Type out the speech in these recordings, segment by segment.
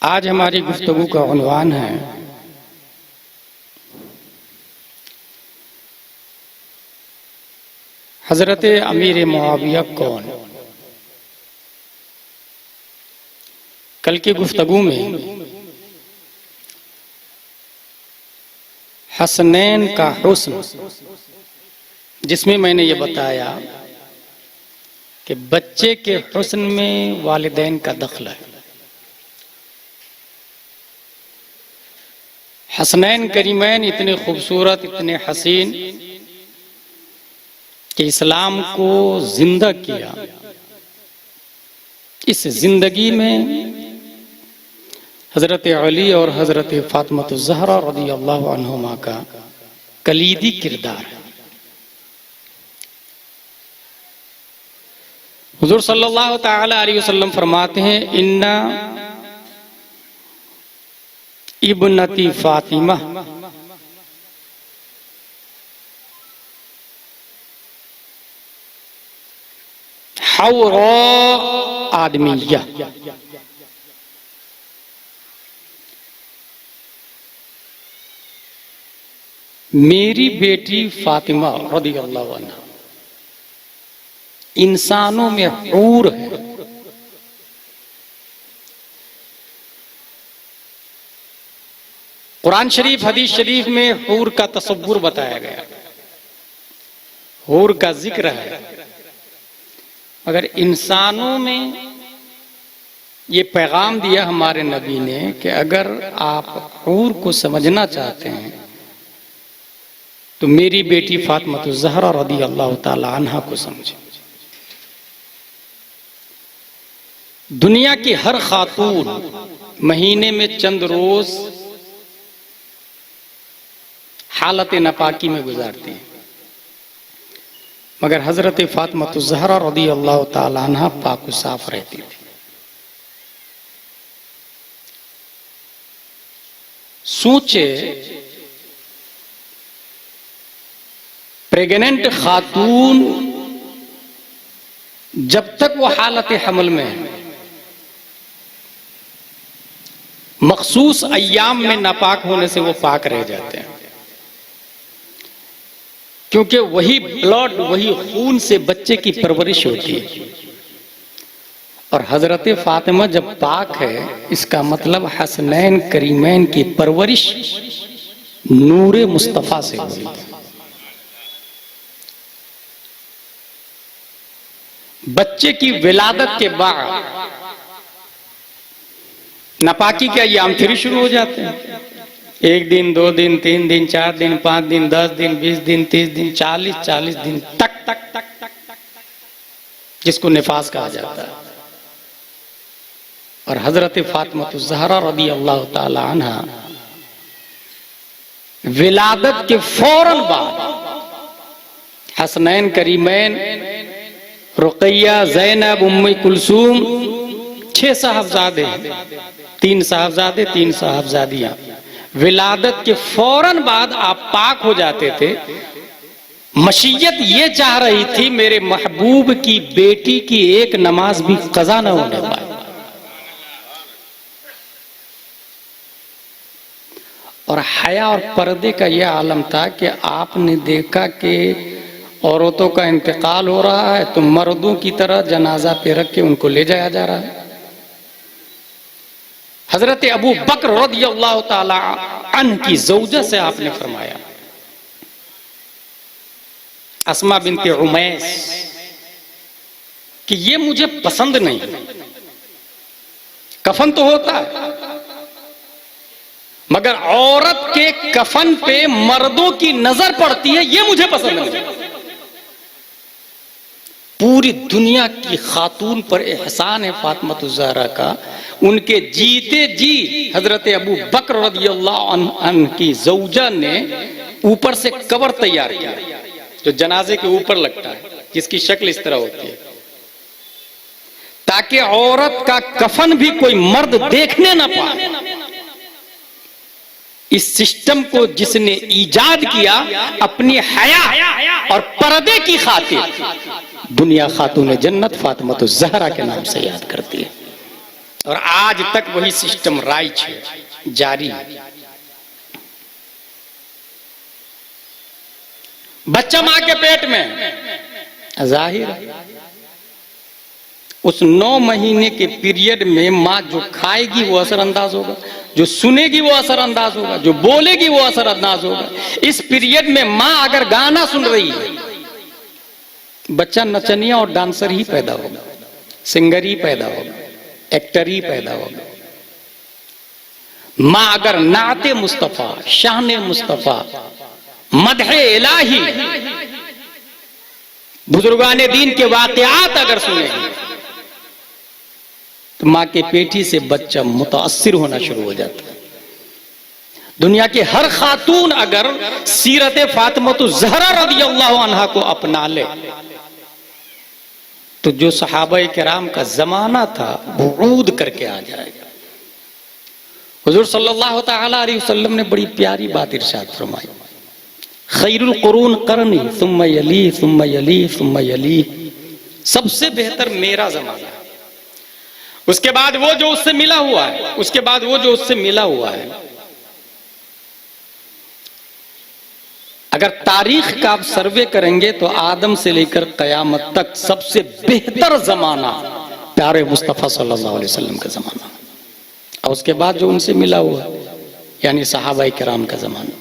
आज हमारी गुफ्तगू का उन्वान है हजरत अमीर मुआविया कौन। कल की गुफ्तगू में हसनैन का हुस्न, जिसमें मैंने ये बताया कि बच्चे के हुस्न में वालिदैन का दखल है। हसनैन करीमैन इतने खूबसूरत, इतने हसीन कि इस्लाम को जिंदा किया। इस जिंदगी में हजरत अली और हजरत फातिमा ज़हरा रज़ियल्लाहु अन्हुमा का कलीदी किरदार है। हुजूर सल्लल्लाहु तआला अलैहि वसल्लम फरमाते हैं, इन्ना इब्नती फातिमा हौरा आदमिया, मेरी बेटी फातिमा रज़ियल्लाहु अन्हा इंसानों में हूर है। कुरान शरीफ, हदीस शरीफ में हूर का तसव्वुर बताया गया, हूर का जिक्र है, मगर इंसानों में ये पैगाम दिया हमारे नबी ने कि अगर आप हूर को समझना चाहते हैं तो मेरी बेटी फातिमा ज़हरा रज़ियल्लाहु ताला अन्हा को समझें। दुनिया की हर खातून महीने में चंद रोज हालत नापाकी में गुजारती है, मगर हजरत फातिमा ज़हरा रज़ियल्लाहु ताला अन्हा पाक साफ रहती थी। सोचे, प्रेग्नेंट खातून जब तक वो हालत हमल में है, मखसूस अय्याम में नापाक होने से वो पाक रह जाते हैं, क्योंकि वही ब्लड, वही खून से बच्चे की परवरिश होती है। और हजरत फातिमा जब पाक है, इसका मतलब हसनैन करीमैन की परवरिश नूरे मुस्तफा से हुई। बच्चे की विलादत के बाद नापाकी के अय्याम फिर शुरू हो जाते हैं। 1 दिन, 2 दिन, 3 दिन, 4 दिन, 5 दिन, 10 दिन, 20 दिन, 30 दिन, 40 दिन तक जिसको निफास कहा जाता है। और हजरत फातिमा ज़हरा रज़ियल्लाहु ताला अन्हा विलादत के फौरन बाद हसनैन करीमैन, रुक़ैया, ज़ैनब, उम्मे कुलसूम, 6 साहबजादे, 3 साहबजादे, 3 साहबजादियां, विलादत के फौरन बाद आप पाक हो जाते थे। मशीयत ये चाह रही थी मेरे महबूब की बेटी की एक नमाज भी कज़ा न होने पाए। और हया और पर्दे का यह आलम था कि आपने देखा कि औरतों का इंतकाल हो रहा है तो मर्दों की तरह जनाजा पे रख के उनको ले जाया जा रहा है। हजरत अबू बकर रज़ियल्लाहु ताला अन्हु की ज़ौजा से आपने फरमाया, अस्मा बिनते उमैस, कि ये मुझे पसंद नहीं। कफन तो होता है, मगर औरत के कफन पे मर्दों की नजर पड़ती है, ये मुझे पसंद नहीं। पूरी दुनिया की खातून पर एहसान है फातिमा ज़हरा का। उनके जीते जी हजरत अबू बकर रज़ियल्लाहु अन्हु की ज़ौजा ने ऊपर से कवर तैयार किया, जो जनाजे के ऊपर लगता है, जिसकी शक्ल इस तरह होती है, ताकि औरत का कफन भी कोई मर्द देखने ना पाए। इस सिस्टम को जिसने ईजाद किया, अपनी हया और पर्दे की खातिर दुनिया खातून जन्नत फातिमा ज़हरा के नाम से याद करती है। और आज तक वही सिस्टम राइज है, जारी है। बच्चा मां के पेट में, जाहिर है उस 9 महीने के पीरियड में मां जो खाएगी वो असरअंदाज होगा, जो सुनेगी वो असरअंदाज होगा, जो बोलेगी वो असरअंदाज होगा। इस पीरियड में मां अगर गाना सुन रही है, बच्चा नचनिया और डांसर ही पैदा होगा, सिंगर ही पैदा होगा, एक्टर ही पैदा होगा। मां अगर नाते मुस्तफा, शान मुस्तफा, मदहे इलाही, बुजुर्गाने दीन के वाकयात अगर सुनेगी तो मां के पेटी से बच्चा मुतासिर होना शुरू हो जाता है। दुनिया की हर खातून अगर सीरत फातिमा ज़हरा रज़ियल्लाहु अन्हा को अपना ले तो जो सहाबाए किराम का जमाना था बुरूद करके आ जाएगा। हुजूर सल्लल्लाहु तआला अलैहि वसल्लम ने बड़ी प्यारी बात इरशाद फरमाई, खैरुल कुरून करनी सुम्मा यली सुम्मा यली सुम्मा यली, सबसे बेहतर मेरा जमाना, उसके बाद वो जो उससे मिला हुआ है, उसके बाद वो जो उससे मिला हुआ है। अगर तारीख का आप सर्वे करेंगे तो आदम से लेकर कयामत तक सबसे बेहतर जमाना प्यारे मुस्तफा सल्लल्लाहु अलैहि वसल्लम का जमाना, और उसके बाद जो उनसे मिला हुआ यानी सहाबाए किराम का जमाना।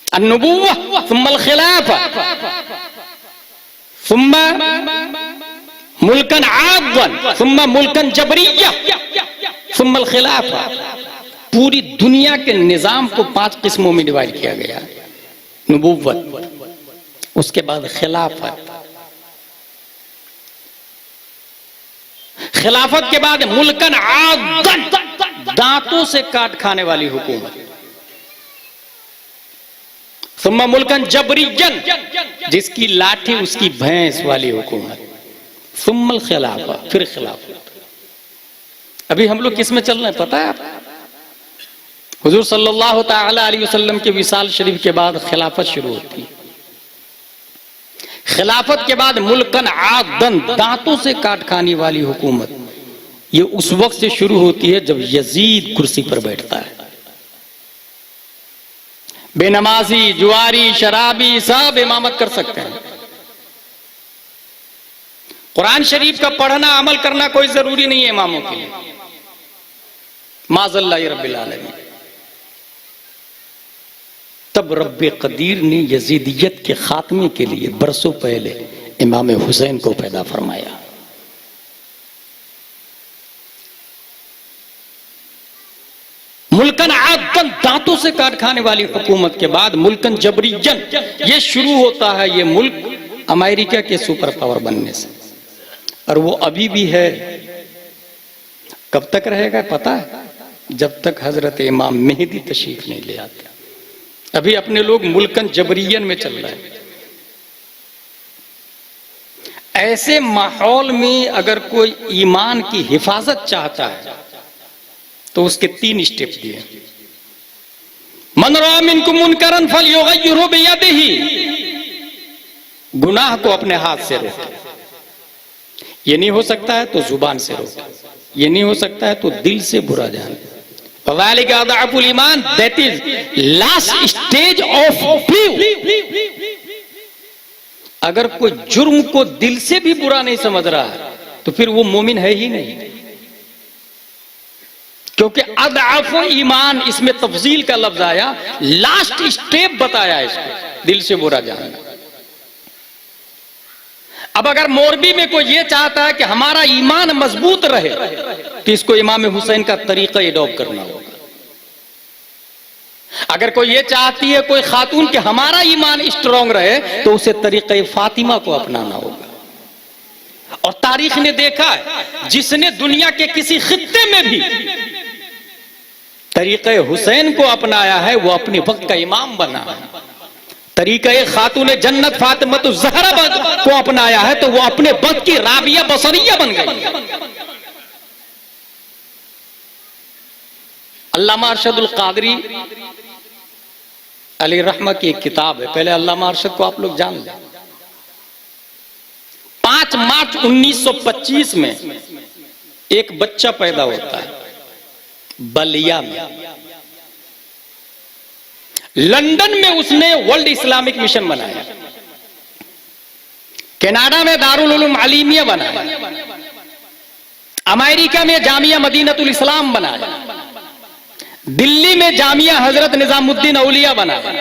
अन्नुबुव्वा सुम्मल खिलाफा सुम्मा मुल्कन आदन सुम्मा मुल्कन जबरिया सुम्मल खिलाफा। पूरी दुनिया के निजाम को 5 किस्मों में डिवाइड किया गया है। नबुव्वत, उसके बाद खिलाफत, खिलाफत के बाद मुल्कन आदन, दांतों से काट खाने वाली हुकूमत, सुम्मा मुल्कन जबरियन, जिसकी लाठी उसकी भैंस वाली हुकूमत, सुम्मल खिलाफा, फिर खिलाफत। अभी हम लोग किस में चल रहे हैं पता है आपको? हुजूर सल्लल्लाहु तआला अलैहि वसल्लम के विसाल शरीफ के बाद खिलाफत शुरू होती है। खिलाफत के बाद मुल्कन आदन, दांतों से काट खाने वाली हुकूमत, ये उस वक्त से शुरू होती है जब यजीद कुर्सी पर बैठता है। बेनमाजी, जुआरी, शराबी सब इमामत कर सकते हैं। कुरान शरीफ का पढ़ना अमल करना कोई जरूरी नहीं है इमामों के लिए, माज़ल्लाह रब्बिल आलमीन। तब रब्बे कदीर ने यजीदियत के खात्मे के लिए बरसों पहले इमाम हुसैन को पैदा फरमाया। मुल्कन आदन, दांतों से काट खाने वाली हुकूमत के बाद मुल्कन जबरियन, ये शुरू होता है ये मुल्क अमेरिका के सुपर पावर बनने से, और वो अभी भी है। कब तक रहेगा पता है? जब तक हजरत इमाम मेहदी तशरीफ नहीं ले आते। अभी अपने लोग मुल्कन जबरियन में चल रहे हैं। ऐसे माहौल में अगर कोई ईमान की हिफाजत चाहता है तो उसके 3 स्टेप दिए। मन रआ मिनकुम मुनकरन फलयुगय्यिरहु बियदिही, गुनाह को अपने हाथ से रोके। ये नहीं हो सकता है तो जुबान से रोके, ये नहीं हो सकता है तो दिल से बुरा जाने। फ़ज़ालिका अज़अफ़ुल ईमान, that is last stage of believe. अगर कोई जुर्म को दिल से भी बुरा नहीं समझ रहा है तो फिर वो मोमिन है ही नहीं, क्योंकि अज़अफ़ ईमान, इसमें तफसील का लफ्ज आया, लास्ट स्टेप बताया इसको, दिल से बुरा जानना। अब अगर मोरबी में कोई ये चाहता है कि हमारा ईमान मजबूत रहे तो इसको इमाम हुसैन का तरीका एडॉप्ट करना होगा। अगर कोई ये चाहती है कोई खातून कि हमारा ईमान स्ट्रांग रहे तो उसे तरीका फातिमा को अपनाना होगा। और तारीख ने देखा है, जिसने दुनिया के किसी खित्ते में भी तरीका हुसैन को अपनाया है वो अपने वक्त का इमाम बना है। तरीका खातून जन्नत फातिमा ज़हरा को अपनाया है तो वो अपने वक्त की राबिया बसरिया बन गई। अल्लामा अरशदुल कादरी अली रहमा की एक किताब है, पहले अल्लामा अरशद को आप लोग जान लें। 5 5 मार्च 1925 में एक बच्चा पैदा होता है बलिया में। लंदन में उसने वर्ल्ड इस्लामिक मिशन बनाया, कनाडा में दारुल उलूम अलीमिया बनाया, अमेरिका में जामिया मदीनतुल इस्लाम बनाया, दिल्ली में जामिया हजरत निजामुद्दीन औलिया बनाया,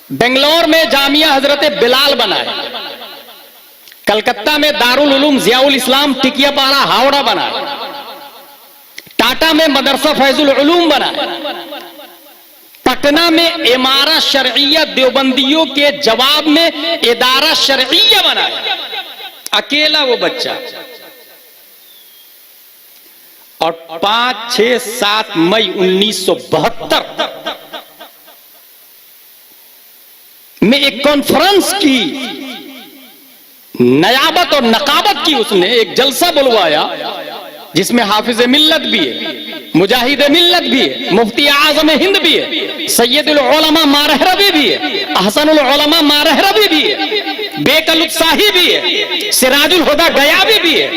बेंगलोर में जामिया हजरत बिलाल बनाया, कलकत्ता में दारुल उलूम जियाउल इस्लाम टिकियापाड़ा हावड़ा बनाया, टाटा में मदरसा फैजुल उलूम बनाया, पटना में इमारा शरइया देवबंदियों के जवाब में इदारा शरइया बनाया, अकेला वो बच्चा। और 5, 6, 7 मई 1972 में एक कॉन्फ्रेंस की नयाबत और नकाबत की, उसने एक जलसा बुलवाया जिसमें हाफिज मिल्लत भी है, मुजाहिद मिल्लत भी है, मुफ्ती आजम हिंद भी है, सैयदुल उलमा मारहरवी भी है, अहसनुल उलमा मारहरवी भी है, बेकल उत्साही भी है, सिराजुल हुदा गयाबी भी है।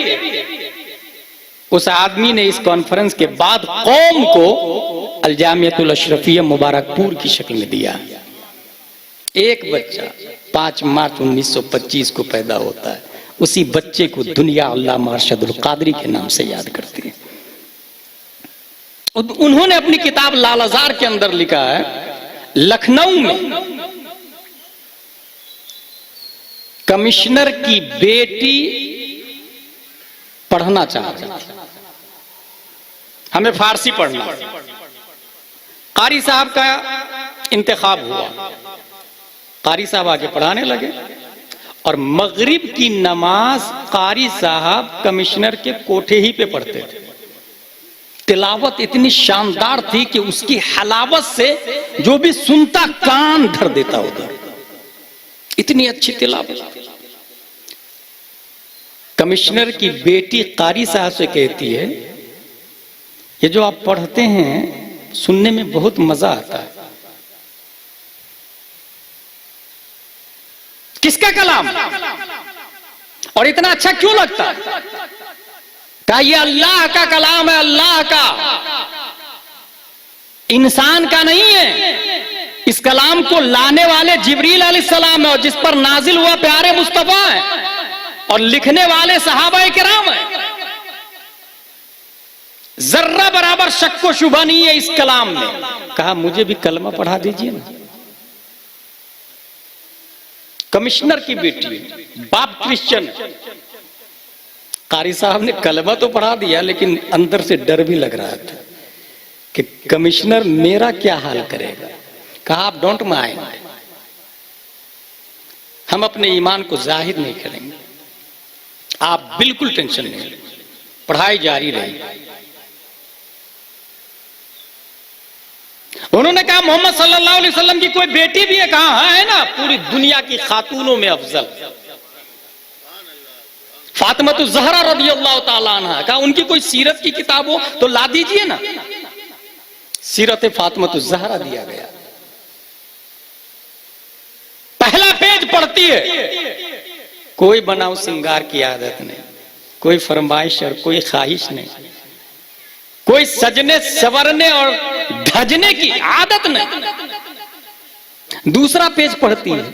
उस आदमी ने इस कॉन्फ्रेंस के बाद कौम को अल जामियतुल अशरफिया मुबारकपुर की शक्ल में दिया। एक बच्चा 5 मार्च 1925 को पैदा होता है, उसी बच्चे को दुनिया अल्लामा अरशदुल कादरी के नाम से याद करती है। उन्होंने अपनी किताब लालाजार के अंदर लिखा है, लखनऊ में कमिश्नर की बेटी पढ़ना चाहती थी, हमें फारसी पढ़ना, कारी साहब का इंतखाब हुआ, कारी साहब आगे पढ़ाने लगे और मगरिब की नमाज कारी साहब कमिश्नर के कोठे ही पे पढ़ते थे। तिलावत इतनी शानदार थी कि उसकी हलावत से जो भी सुनता कान धर देता उधर, इतनी अच्छी तिलावत। कमिश्नर की बेटी कारी साहब से कहती है, ये जो आप पढ़ते हैं सुनने में बहुत मजा आता है। किसका कलाम और इतना अच्छा क्यों लगता है? कहा ये अल्लाह का कलाम है, अल्लाह का, इंसान का नहीं है। इस कलाम को लाने वाले जिब्रील अलैहिस्सलाम है और जिस पर नाजिल हुआ प्यारे मुस्तफा है और लिखने वाले सहाबा किराम है। जर्रा बराबर शक व शुबा नहीं है इस कलाम में। कहा मुझे भी कलमा पढ़ा दीजिए ना। कमिश्नर की बेटी, बाप क्रिश्चियन, कारी साहब ने कलमा तो पढ़ा दिया लेकिन अंदर से डर भी लग रहा था कि कमिश्नर मेरा क्या हाल करेगा। कहा आप डोंट माइंड, हम अपने ईमान को जाहिर नहीं करेंगे, आप बिल्कुल टेंशन नहीं, पढ़ाई जारी रही। उन्होंने कहा मोहम्मद सल्लल्लाहु अलैहि वसल्लम की कोई बेटी भी है? कहा हाँ है ना, पूरी दुनिया की खातूनों में अफजल फातिमा ज़हरा रज़ियल्लाहु ताला अन्हा। कहा उनकी कोई सीरत की किताब हो तो ला दीजिए ना। सीरत फातिमा ज़हरा दिया गया, पहला पेज पढ़ती है। कोई बनाओ सिंगार की आदत नहीं, कोई फरमाइश और कोई ख्वाहिश नहीं, कोई सजने सवरने और ढजने की आदत नहीं। दूसरा पेज पढ़ती है,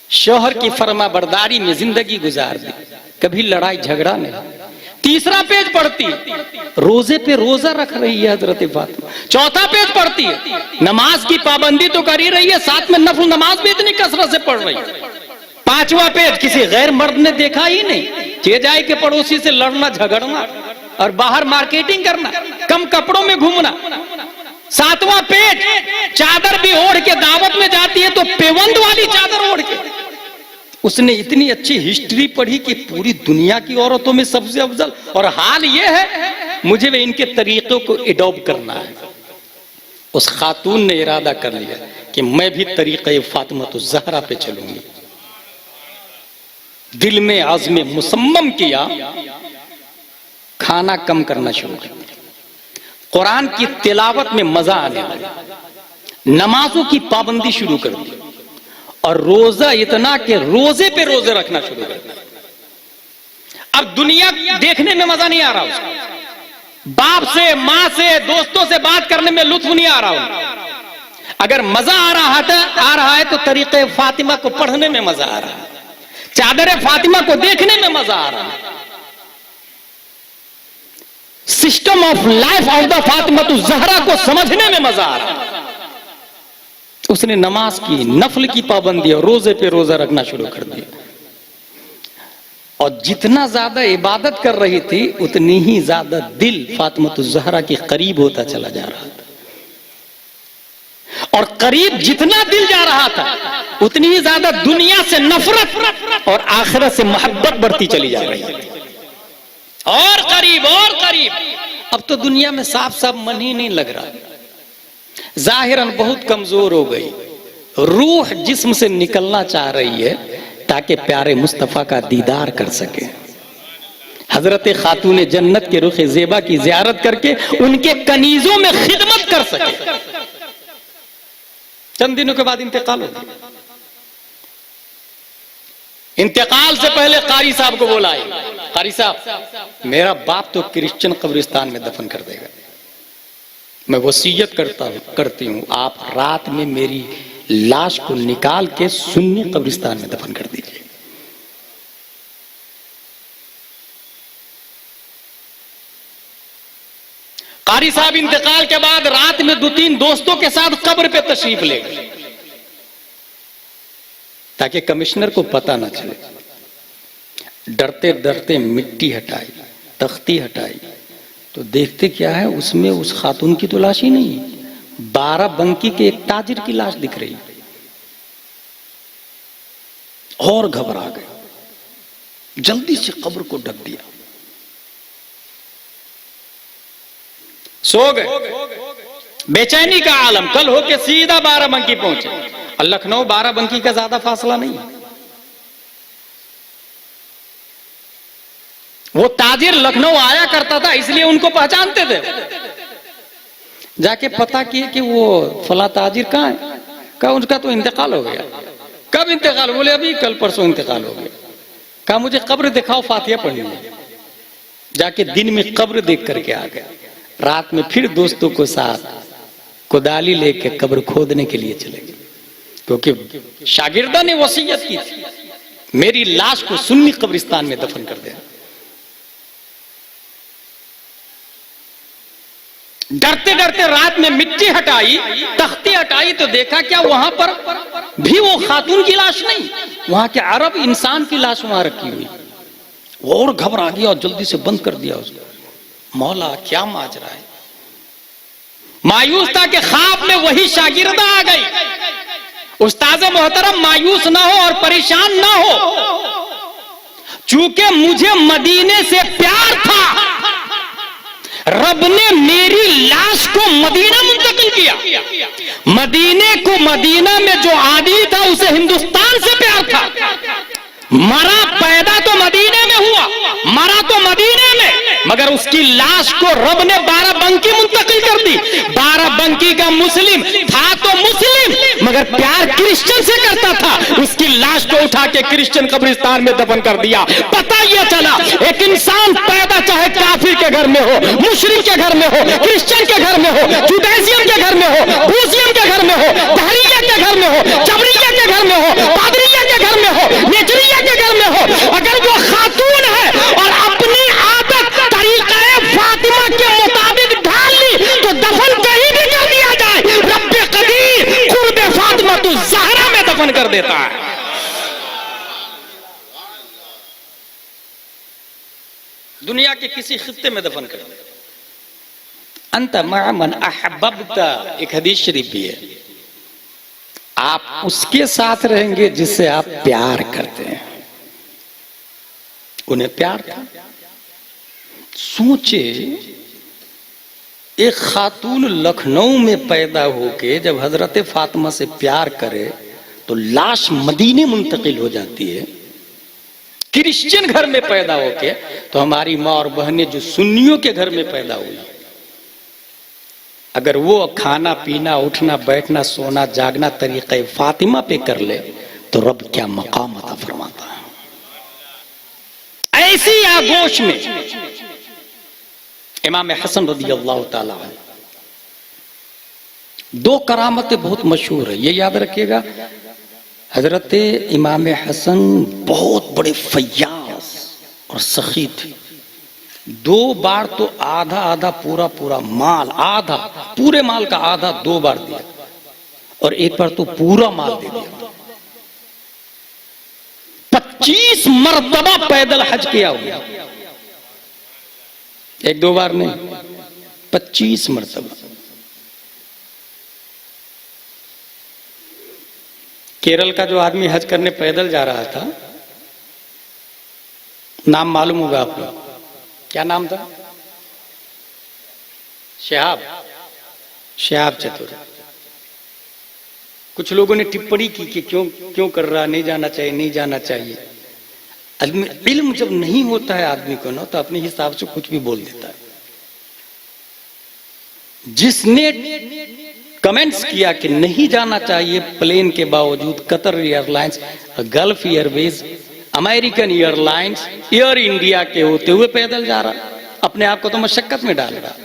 शौहर की फरमा बरदारी में जिंदगी गुजार दी, कभी लड़ाई झगड़ा नहीं। तीसरा पेज पढ़ती, रोजे पे रोजा रख रही है हजरत फातिमा। चौथा पेज पढ़ती है, नमाज की पाबंदी तो कर ही रही है, साथ में नफल नमाज भी इतनी कसरत से पढ़ रही है। पांचवा पेज, किसी गैर मर्द ने देखा ही नहीं, जे जाए के पड़ोसी से लड़ना झगड़ना और बाहर मार्केटिंग करना, कम कपड़ों में घूमना। सातवां पेज, चादर भी ओढ़ के दावत में जाती है तो पेवंद वाली चादर ओढ़ के। उसने इतनी अच्छी हिस्ट्री पढ़ी कि पूरी दुनिया की औरतों में सबसे अफजल, और हाल ये है मुझे वे इनके तरीकों को एडॉप्ट करना है। उस खातून ने इरादा कर लिया कि मैं भी तरीक़े फातिमा ज़हरा पे चलूंगी। दिल में आज़्म मुसम्मम किया, खाना कम करना शुरू कर दिया, कुरान की तिलावत में मजा आने लगा, नमाजों की पाबंदी शुरू कर दी और रोजा इतना कि रोजे पे रोजे रखना शुरू कर दिया। अब दुनिया देखने में मजा नहीं आ रहा उसको, बाप से, मां से, दोस्तों से बात करने में लुत्फ नहीं आ रहा। अगर मजा आ रहा है तो तरीके फातिमा को पढ़ने में मजा आ रहा है, चादर फातिमा को देखने में मजा आ रहा है, system of life of the Fatima Zahra को समझने में मजा आ रहा है। उसने नमाज की, नफल की पाबंदी और रोजे पे रोजा रखना शुरू कर दिया। और जितना ज्यादा इबादत कर रही थी उतनी ही ज्यादा दिल फातिमा ज़हरा के करीब होता चला जा रहा था। और करीब जितना दिल जा रहा था उतनी ही ज्यादा दुनिया से नफरत और आखिरत से मोहब्बत बढ़ती चली जा रही थी। और करीब और करीब। अब तो दुनिया में साफ साफ मन ही नहीं लग रहा, जाहिरन बहुत कमजोर हो गई। रूह जिस्म से निकलना चाह रही है ताकि प्यारे मुस्तफा का दीदार कर सके। हजरत खातून जन्नत के रुख ज़ेबा की ज़ियारत करके उनके कनीजों में खिदमत कर सके। चंद दिनों के बाद इंतकाल हो गया। इंतकाल से पहले कारी साहब को बोला, कारी साहब मेरा बाप तो क्रिश्चियन कब्रिस्तान में दफन कर देगा, मैं वसीयत करती हूं आप रात में मेरी लाश को निकाल के सुन्नी कब्रिस्तान में दफन कर दीजिए। कारी साहब इंतकाल के बाद रात में 2-3 दोस्तों के साथ कब्र पे तशरीफ ले गए ताकि कमिश्नर को पता ना चले। डरते डरते मिट्टी हटाई, तख्ती हटाई तो देखते क्या है उसमें उस खातून की तो लाश ही नहीं, 12 बंकी के एक ताजिर की लाश दिख रही। और घबरा गए, जल्दी से कब्र को ढक दिया, सो गए। बेचैनी का आलम। कल होके सीधा 12 बंकी पहुंचे। और लखनऊ 12 बंकी का ज्यादा फासला नहीं है। वो ताजिर लखनऊ आया करता था इसलिए उनको पहचानते थे। जाके पता किए कि वो फला ताजिर कहाँ है, कहा उनका तो इंतकाल हो गया। कब इंतकाल? बोले अभी कल परसों इंतकाल हो गया। कहा मुझे कब्र दिखाओ, फातिहा पढ़नी है। जाके दिन में कब्र देख करके आ गया। रात में फिर दोस्तों को साथ कुदाली लेके कब्र खोदने के लिए चले गए, क्योंकि शागिर्दा ने वसीयत की थी मेरी लाश को सुन्नी कब्रिस्तान में दफन कर देना। डरते डरते रात में मिट्टी हटाई, तख्ती हटाई तो देखा क्या वहां पर भी वो खातून की लाश नहीं, वहां के अरब इंसान की लाश वहां रखी हुई। और घबरा गया और जल्दी से बंद कर दिया उसको। मौला क्या माजरा है। मायूस था कि ख्वाब में वही शागिर्दा आ गई। उस्ताद मोहतरम मायूस ना हो और परेशान ना हो, चूंकि मुझे मदीने से प्यार था, रब ने मेरी लाश को मदीना मुंतकिल किया। मदीने को, मदीना में जो आदमी था उसे हिंदुस्तान से प्यार था। मरा पैदा तो मदीने में हुआ, मरा तो मदीने में, मगर उसकी लाश को रब ने 12 बंकी मुंतकिल कर दी। 12 बंकी का मुस्लिम था तो मुस्लिम, मगर प्यार क्रिश्चियन से करता था। उसकी लाश को उठा के क्रिश्चियन कब्रिस्तान में दफन कर दिया। पता यह चला एक इंसान पैदा चाहे काफिर के घर में हो, मुशरिक के घर में हो, क्रिश्चियन के घर में हो, जुडाइजियम के घर में हो, बूजियम के घर में हो, दहरिया के घर में हो, जबरिया के घर में हो, पादरिया के घर में हो, नेजरिया के घर में हो, अगर वो खातून है और अपनी आदत तरीक़े फातिमा के मुताबिक ढाल ली तो दफन कहीं भी कर दिया जाए, रब्बे कदीर कुर्बे फातिमा तो ज़हरा में दफन कर देता है। दुनिया के किसी खित्ते में दफन कर दे। अंत मन अहबब्ता, एक हदीस शरीफ भी है, आप उसके साथ रहेंगे जिससे आप प्यार करते हैं। उन्हें प्यार था। सोचे एक खातून लखनऊ में पैदा होके जब हजरत फातिमा से प्यार करे तो लाश मदीने मुंतकिल हो जाती है। क्रिश्चियन घर में पैदा होके, तो हमारी माँ और बहनें जो सुन्नियों के घर में पैदा हुई, अगर वो खाना पीना, उठना बैठना, सोना जागना तरीक़े फातिमा पे कर ले तो रब क्या मकाम अता फरमाता है। ऐसी आगोश में इमाम हसन रज़ी अल्लाह ताला अन्हु, दो करामतें बहुत मशहूर है, ये याद रखिएगा। हजरत इमाम हसन बहुत बड़े फयाज और सखी थे। 2 बार तो आधा आधा पूरा पूरा माल, आधा पूरे माल का आधा 2 बार दिया, और एक बार तो पूरा माल दे दिया। 25 मरतबा पैदल हज किया हुआ, 1-2 बार नहीं, 25 मरतबा। केरल का जो आदमी हज करने पैदल जा रहा था, नाम मालूम होगा आप लोग, क्या नाम था? शहाब चतुर। कुछ लोगों ने टिप्पणी की कि क्यों कर रहा, नहीं जाना चाहिए, नहीं जाना चाहिए। इल्म जब नहीं होता है आदमी को ना, तो अपने हिसाब से कुछ भी बोल देता है। जिसने कमेंट्स किया कि नहीं जाना चाहिए प्लेन के बावजूद, Qatar airlines, gulf Airways, American airlines, air India के होते हुए पैदल जा रहा, अपने आप को तो मशक्कत में डाल रहा।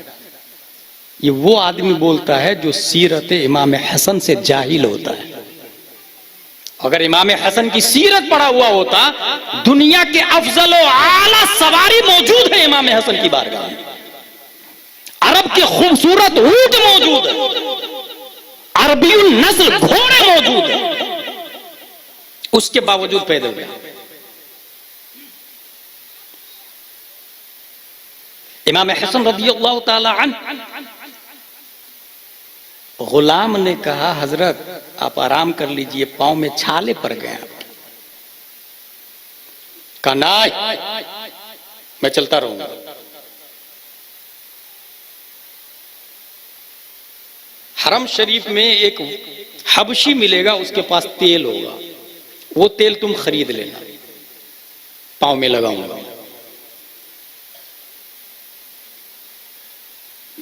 ये वो आदमी बोलता है जो सीरत इमाम हसन से जाहिल होता है। अगर इमाम हसन की सीरत पढ़ा हुआ होता, दुनिया के अफजल व आला सवारी मौजूद है इमाम हसन की बारगाह में। अरब के खूबसूरत ऊंट मौजूद है, अरबी नस्ल घोड़े मौजूद है, उसके बावजूद पैदल गया। इमाम हसन रज़ियल्लाहु ताला अन्हु, गुलाम ने कहा हजरत आप आराम कर लीजिए, पांव में छाले पड़ गए आपके। कहा नहीं, मैं चलता रहूंगा। हरम शरीफ में एक हबशी मिलेगा, उसके पास तेल होगा, वो तेल तुम खरीद लेना, पांव में लगाऊंगा।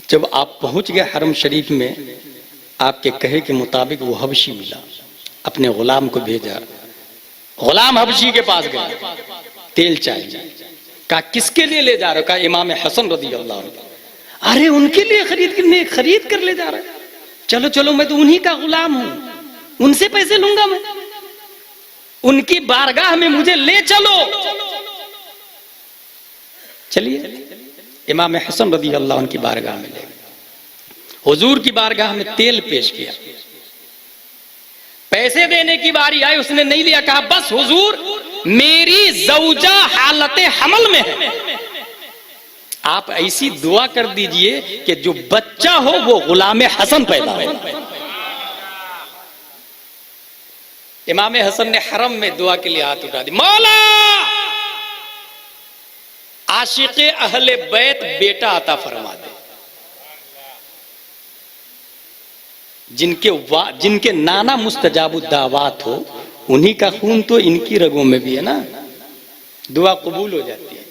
जब आप पहुंच गए हरम शरीफ में, आपके कहे के मुताबिक वो हबशी मिला, अपने गुलाम को भेजा, गुलाम हबशी के पास गया, तेल चाहिए। कहा किसके लिए ले जा रहे हो? कहा इमाम हसन रज़ियल्लाहु अन्हु। अरे उनके लिए खरीद कर ले जा रहा है, चलो चलो, मैं तो उन्हीं का गुलाम हूं, उनसे पैसे लूंगा मैं, उनकी बारगाह में मुझे ले चलो। चलिए इमाम हसन रज़ियल्लाहु अन्हु की बारगाह में ले गए। हुजूर की बारगाह में तेल पेश किया, पैसे देने की बारी आई, उसने नहीं लिया। कहा बस हुजूर, मेरी ज़ौजा हालत हमल में है, आप ऐसी दुआ कर दीजिए कि जो बच्चा हो वो गुलाम हसन पैदा हो। इमाम हसन ने हरम में दुआ के लिए हाथ उठा दी, मौला आशिक़े अहले बैत बेटा अता फरमा दे, जिनके नाना मुस्तजाबुद्दावात हो, उन्हीं का खून तो इनकी रगों में भी है ना, दुआ कबूल हो जाती है।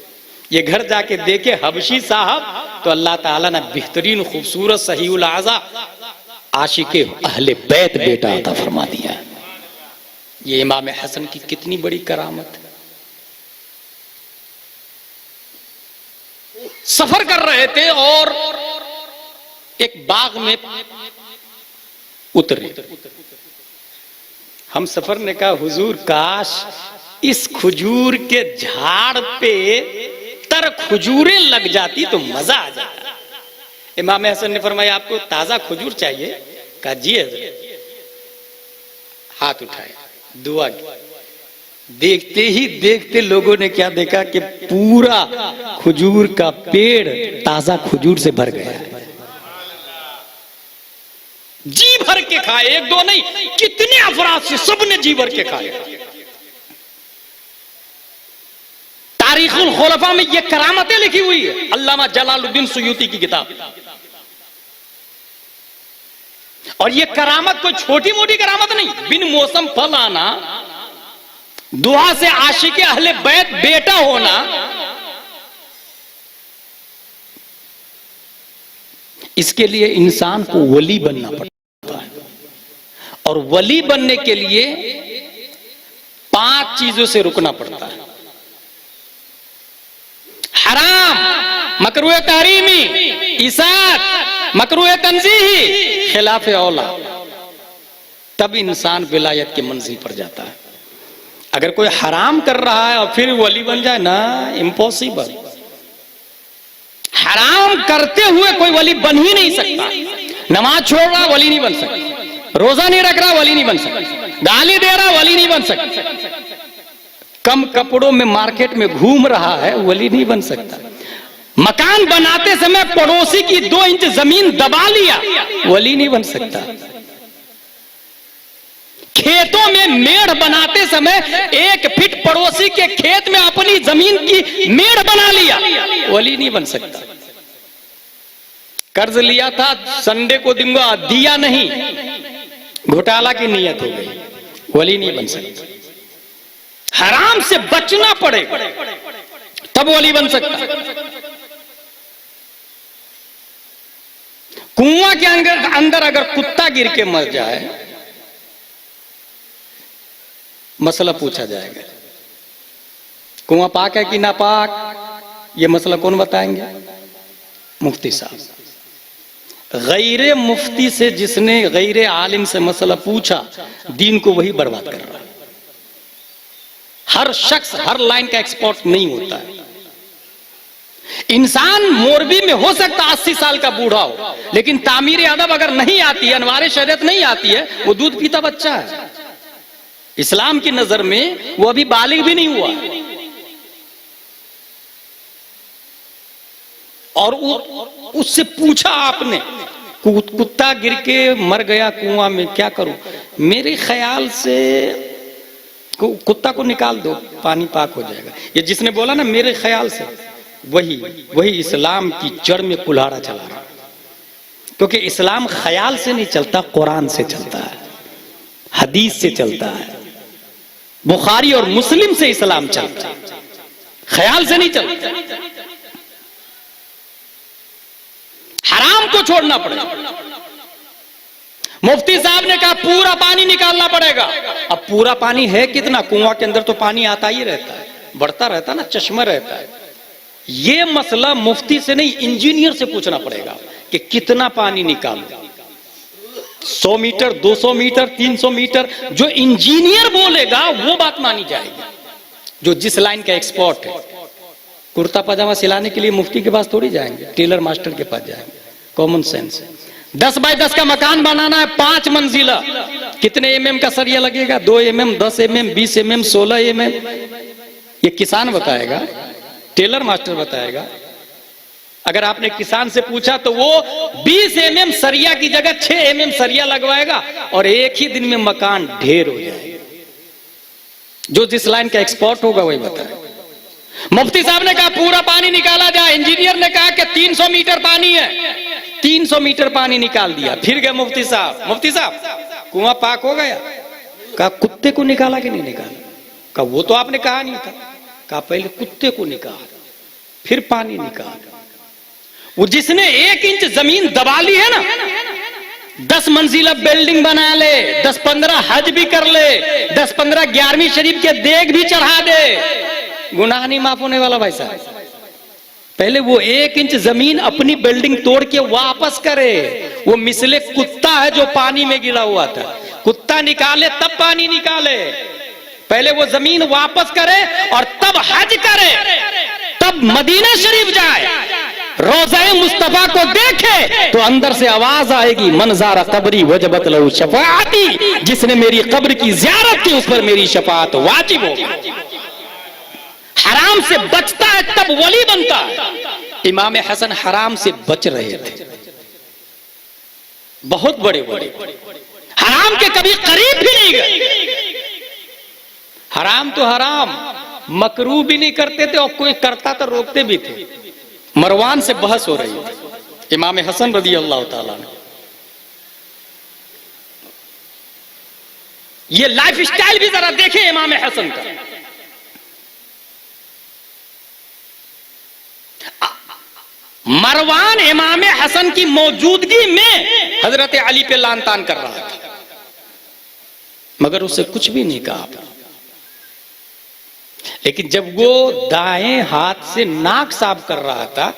ये घर जाके देखे हबशी साहब, तो अल्लाह ताला ने बेहतरीन खूबसूरत सहीउल आज़ा आशिक़े अहले बैत बेटा अता फरमा दिया। ये इमाम हसन की कितनी बड़ी करामत है। सफर कर रहे थे और एक बाग में उतरे। हम सफर ने कहा हुजूर काश इस खजूर के झाड़ पे तर खजूरें लग जाती तो मजा आ जाता। इमाम हसन ने फरमाया आपको ताजा खजूर चाहिए? कहा जी हज़रत। हाथ उठाए, दुआ की। देखते ही देखते लोगों ने क्या देखा कि पूरा खजूर का पेड़ ताजा खजूर से भर गया। जी भर के खाए, एक दो नहीं, कितने अफराद से सबने जी भर के खाए। तारीखुल खुलफा में ये करामतें लिखी हुई है, अल्लामा जलालुद्दीन सुयूती की किताब। और ये करामत कोई छोटी मोटी करामत नहीं, बिन मौसम फल आना, दुआ से आशिक़े अहले बैत बेटा होना, इसके लिए इंसान को वली बनना पड़ता है। और वली बनने के लिए 5 चीजों से रुकना पड़ता है। हराम मकरूह तहरीमी, इसात मकरूह तंजीही, खिलाफ औला, तब इंसान विलायत की मंजिल पर जाता है। अगर कोई हराम कर रहा है और फिर वली बन जाए ना, इम्पॉसिबल। हराम करते हुए कोई वली बन ही नहीं सकता। नमाज छोड़ रहा वली नहीं बन सकता, रोजा नहीं रख रहा वली नहीं बन सकता, गाली दे रहा वली नहीं बन सकता, कम कपड़ों में मार्केट में घूम रहा है वली नहीं बन सकता, मकान बनाते समय पड़ोसी की 2 इंच जमीन दबा लिया वली नहीं बन सकता, खेतों में मेड़ बनाते समय 1 फीट पड़ोसी के खेत में अपनी जमीन की मेड़ बना लिया वली नहीं बन सकता। कर्ज लिया था, संडे को दूंगा, दिया नहीं, घोटाला की नीयत हो गई, वली नहीं बन सकता। हराम से बचना पड़ेगा तब वली बन सकता। कुआं के अंदर अगर कुत्ता गिर के मर जाए, मसला पूछा जाएगा, कुआं पाक है कि नापाक, ये मसला कौन बताएंगे? मुफ्ती साहब। गैरे मुफ्ती से, जिसने गैरे आलिम से मसला पूछा, दीन को वही बर्बाद कर रहा है। हर शख्स हर लाइन का एक्सपर्ट नहीं होता है। इंसान मोरबी में हो सकता 80 साल का बूढ़ा हो, लेकिन तामीर अदब अगर नहीं आती है, अनवार शरीयत नहीं आती है, वो दूध पीता बच्चा है। इस्लाम की नजर में वो अभी बालिग भी नहीं हुआ। और उससे पूछा आपने, कुत्ता गिर के मर गया कुआं में, क्या करूं? मेरे ख्याल से कुत्ता को निकाल दो, पानी पाक हो जाएगा। ये जिसने बोला ना मेरे ख्याल से, वही इस्लाम की जड़ में कुल्हाड़ा चला रहा। क्योंकि इस्लाम ख्याल से नहीं चलता, कुरान से चलता है, हदीस से चलता है, बुखारी और मुस्लिम से इस्लाम चलता है, ख्याल से नहीं चलता। हराम को छोड़ना पड़ेगा। मुफ्ती साहब ने कहा पूरा पानी निकालना पड़ेगा। अब पूरा पानी है कितना? कुआं के अंदर तो पानी आता ही रहता है, बढ़ता रहता है ना, चश्मा रहता है। ये मसला मुफ्ती से नहीं, इंजीनियर से पूछना पड़ेगा कि कितना पानी निकालो। 100 मीटर, 200 मीटर, 300 मीटर, जो इंजीनियर बोलेगा वो बात मानी जाएगी, जो जिस लाइन का एक्सपर्ट है। कुर्ता पजामा सिलाने के लिए मुफ्ती के पास थोड़ी जाएंगे, टेलर मास्टर के पास जाएंगे। कॉमन सेंस है। 10 बाय 10 का मकान बनाना है, 5 मंजिला, कितने mm का सरिया लगेगा? 2 mm, 10 mm, 20 mm, 16 mm? ये किसान बताएगा, टेलर मास्टर बताएगा। अगर आपने किसान से पूछा तो वो 20 mm सरिया की जगह 6 mm सरिया लगवाएगा और एक ही दिन में मकान ढेर हो जाएगा। जो जिस लाइन का एक्सपर्ट होगा वही बताएगा। मुफ्ती साहब ने कहा पूरा पानी निकाला जाए, इंजीनियर ने कहा कि 300 मीटर पानी है, 300 मीटर पानी निकाल दिया। फिर गए मुफ्ती साहब कुआं पाक हो गया। कहा कुत्ते को निकाला कि नहीं निकाला? कहा वो तो आपने कहा नहीं था। कहा पहले कुत्ते को निकाल, फिर पानी निकाल। वो जिसने 1 इंच जमीन दबा ली है ना, 10 मंजिला बिल्डिंग बना ले, 10-15 हज भी कर ले, 10-15 11वीं शरीफ के देग भी चढ़ा दे, गुनाह नहीं माफ होने वाला भाई साहब। पहले वो 1 इंच जमीन अपनी बिल्डिंग तोड़ के वापस करे। वो मिसले कुत्ता है जो पानी में गिरा हुआ था, कुत्ता निकाले तब पानी निकाले। पहले वो जमीन वापस करे और तब हज करे, तब मदीना शरीफ जाए, रोज़ा मुस्तफा को देखे तो अंदर से आवाज आएगी, मनजारा कब्री वजबत लहू शफाअती, जिसने मेरी कब्र की जियारत की उस पर मेरी शफाअत वाजिब होगी। हराम से बचता है तब वली बनता है। इमाम हसन हराम से बच रहे थे, बहुत बड़े हराम के कभी करीब भी नहीं गए। हराम तो हराम, मकरूह भी नहीं करते थे और कोई करता तो रोकते भी थे। मरवान से बहस हो रही थी, इमाम हसन रज़ी अल्लाह ताला ने। ये लाइफ स्टाइल भी जरा देखें इमाम हसन का। मरवान इमाम हसन की मौजूदगी में हजरत अली पे लान तान कर रहा था, मगर उसे कुछ भी नहीं कहा। लेकिन जब वो दाएं हाथ से नाक साफ कर रहा था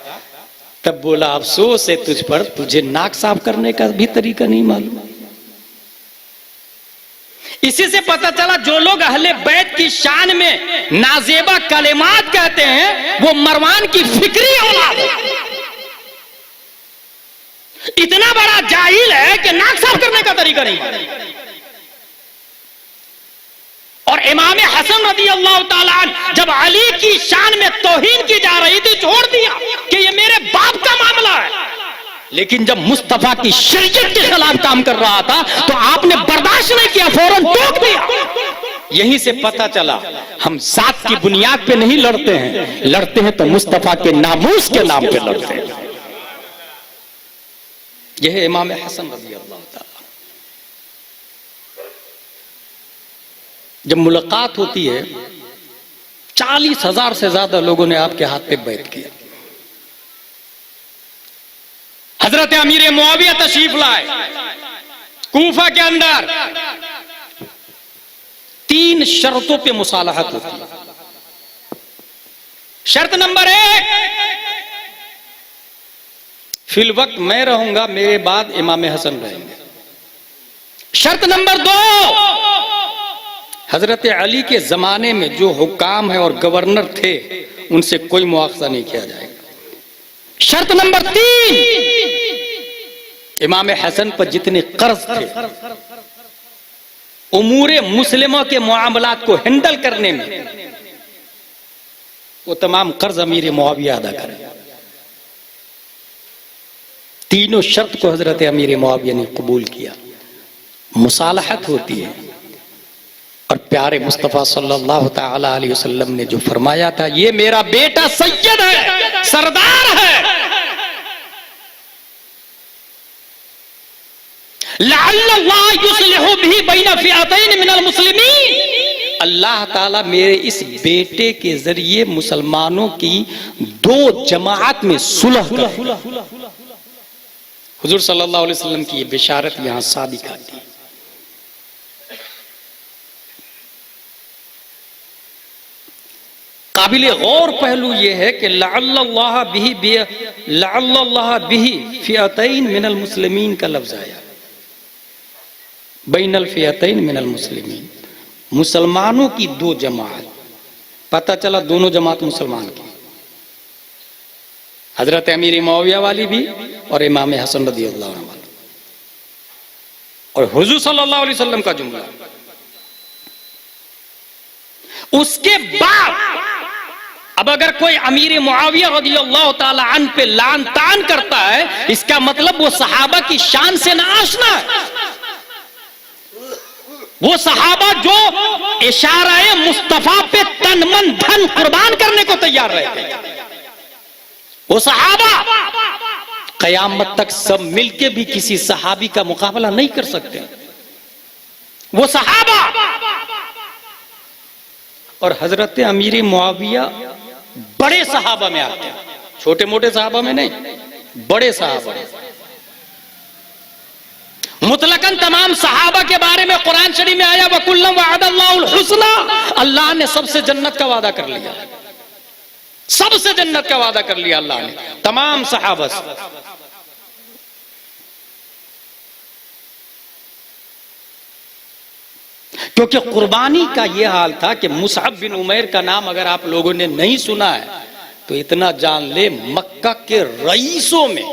तब बोला अफसोस है तुझ पर, तुझे नाक साफ करने का भी तरीका नहीं मालूम। इसी से पता चला जो लोग अहले बैत की शान में नाजेबा कलेमात कहते हैं वो मरवान की फिक्री औलाद है। इतना बड़ा जाहिल है कि नाक साफ करने का तरीका नहीं मालूम। और इमाम हसन रदी अल्लाह ताला अन्हु जब अली की शान में तौहीन की जा रही थी छोड़ दिया कि ये मेरे बाप का मामला है, लेकिन जब मुस्तफा की शरीयत के खिलाफ काम कर रहा था तो आपने बर्दाश्त नहीं किया, फौरन टोक दिया। यहीं से पता चला हम जात की बुनियाद पे नहीं लड़ते हैं, लड़ते हैं तो मुस्तफा के नामूस के नाम पे लड़ते हैं। यह है इमाम हसन रजी अल्लाह ताला। जब मुलाकात होती है 40,000 से ज्यादा लोगों ने आपके हाथ पे बैत किया। हजरत अमीर मुआविया तशरीफ लाए कूफा के अंदर। 3 शर्तों पे मुसालहत होती है। शर्त नंबर 1, फिल वक्त मैं रहूंगा, मेरे बाद इमाम हसन रहेंगे। शर्त नंबर 2, हजरत अली के जमाने में जो हुकाम है और गवर्नर थे उनसे कोई मुआवजा नहीं किया जाएगा। शर्त नंबर 3, इमाम हसन पर जितने कर्ज थे उमूरे मुस्लिमों के मामलात को हैंडल करने में वो तमाम कर्ज अमीर मुआविया अदा करें। तीनों शर्त को हजरत अमीर मुआविया ने कबूल किया। मुसालहत होती है और प्यारे मुस्तफा सल्लल्लाहु तआला अलैहि वसल्लम ने जो फरमाया था, ये मेरा बेटा सैयद है, सरदार है, लअल्लाह युस्लिहु बिही बैन फिअतैन मिनल मुस्लिमीन। अल्लाह ताला मेरे इस बेटे के जरिए मुसलमानों की 2 जमात में सुलह करे। हुजूर सल्लल्लाहु अलैहि वसल्लम की ये बिशारत यहां सादिक आती है। काबिल गौर पहलू यह है कि लअल्लाह बिही फिअतैन मिनल मुस्लिमीन का लफ्ज आया, बैनल फिअतैन मिनल मुस्लिमीन, मुसलमानों की 2 जमात। पता चला दोनों जमात मुसलमान की, हजरत अमीर मुआविया वाली भी और इमाम हसन रज़ी अल्लाह अन्हु वाला। और हुजूर सल्लल्लाहु अलैहि वसल्लम का जुमला। उसके बाद अब अगर कोई अमीर मुआविया रज़ियल्लाहु ताला अन्हु पे लान तान करता है, इसका मतलब वो सहाबा की शान से ना आशना है। वो सहाबा जो इशारा मुस्तफा पे तन मन धन कुर्बान करने को तैयार रहे, वो सहाबा कयामत तक सब मिलके भी किसी सहाबी का मुकाबला नहीं कर सकते। वो सहाबा और हजरत अमीर मुआविया बड़े सहाबा में आते हैं, छोटे मोटे सहाबा में नहीं, बड़े सहाबा। मुतलकन तमाम सहाबा के बारे में कुरान शरीफ में आया वकुल्लम वअदल्लाहुल हुस्ना, अल्लाह ने सबसे जन्नत का वादा कर लिया, सबसे जन्नत का वादा कर लिया अल्लाह ने तमाम सहाबा से। क्योंकि कुर्बानी का यह हाल था कि मुसअब बिन उमैर का नाम अगर आप लोगों ने नहीं सुना है तो इतना जान ले, मक्का के रईसों में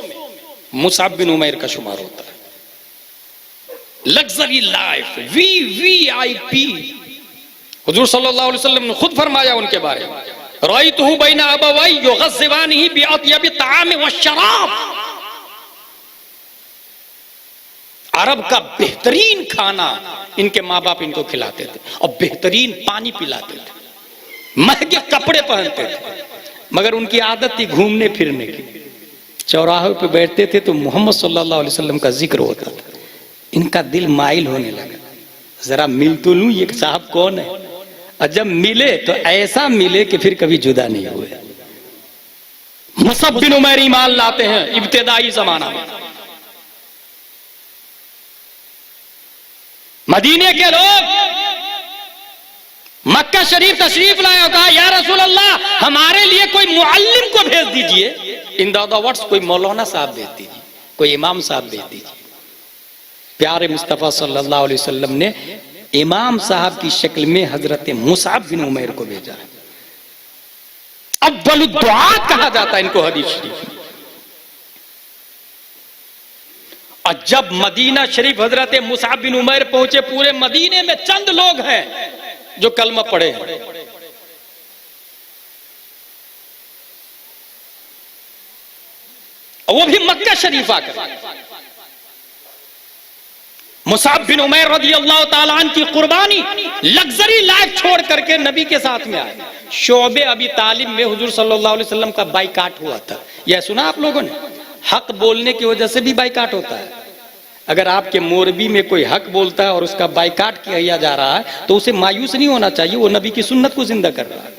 मुसअब बिन उमैर का शुमार होता है। Luxury life, VVIP. हुजूर सल्लल्लाहु अलैहि वसल्लम ने खुद फरमाया उनके बारे में, रअयतुहु बैन अबवै युग़ज़्ज़िबानिही बिअत्यबि ताआम व शराब। अरब का बेहतरीन खाना इनके माँ बाप इनको खिलाते थे और बेहतरीन पानी पिलाते थे, महंगे कपड़े पहनते थे, मगर उनकी आदत थी घूमने फिरने की। चौराहे पे बैठते थे तो मोहम्मद सल्लल्लाहु अलैहि वसल्लम का जिक्र होता था, इनका दिल माइल होने लगा, जरा मिल तो लूं ये साहब कौन है। और जब मिले तो ऐसा मिले कि फिर कभी जुदा नहीं हुए। मुसअब बिन उमैर ईमान लाते हैं इब्तिदाई जमाना में। मदीने के लोग मक्का शरीफ तशरीफ लाया और कहा या रसूल अल्लाह हमारे लिए कोई मुअल्लिम को भेज दीजिए, इन द वर्ड्स कोई मौलाना साहब भेज दीजिए, कोई इमाम साहब भेज दीजिए। प्यारे मुस्तफा सल्लल्लाहु अलैहि वसल्लम ने इमाम साहब की शक्ल में हजरत मुसअब बिन उमैर को भेजा है। अव्वलुद दुआ कहा जाता है इनको हदीस शरीफ में। और जब मदीना शरीफ हजरत मुसअब बिन उमैर पहुंचे, पूरे मदीने में चंद लोग हैं जो कलमा पढ़े हैं। वो भी मक्का शरीफ आकर मुसअब बिन उमैर रज़ियल्लाहु ताला अन्हु की कुर्बानी, लग्जरी लाइफ छोड़ करके नबी के साथ में आए। शोबे अबी तालिब में हुजूर सल्लल्लाहु अलैहि वसल्लम का बाइकाट हुआ था, यह सुना आप लोगों ने? हक बोलने की वजह से भी बाइकाट होता है। अगर आपके मोरबी में कोई हक बोलता है और उसका बाइकाट किया जा रहा है तो उसे मायूस नहीं होना चाहिए, वो नबी की सुन्नत को जिंदा कर रहा है।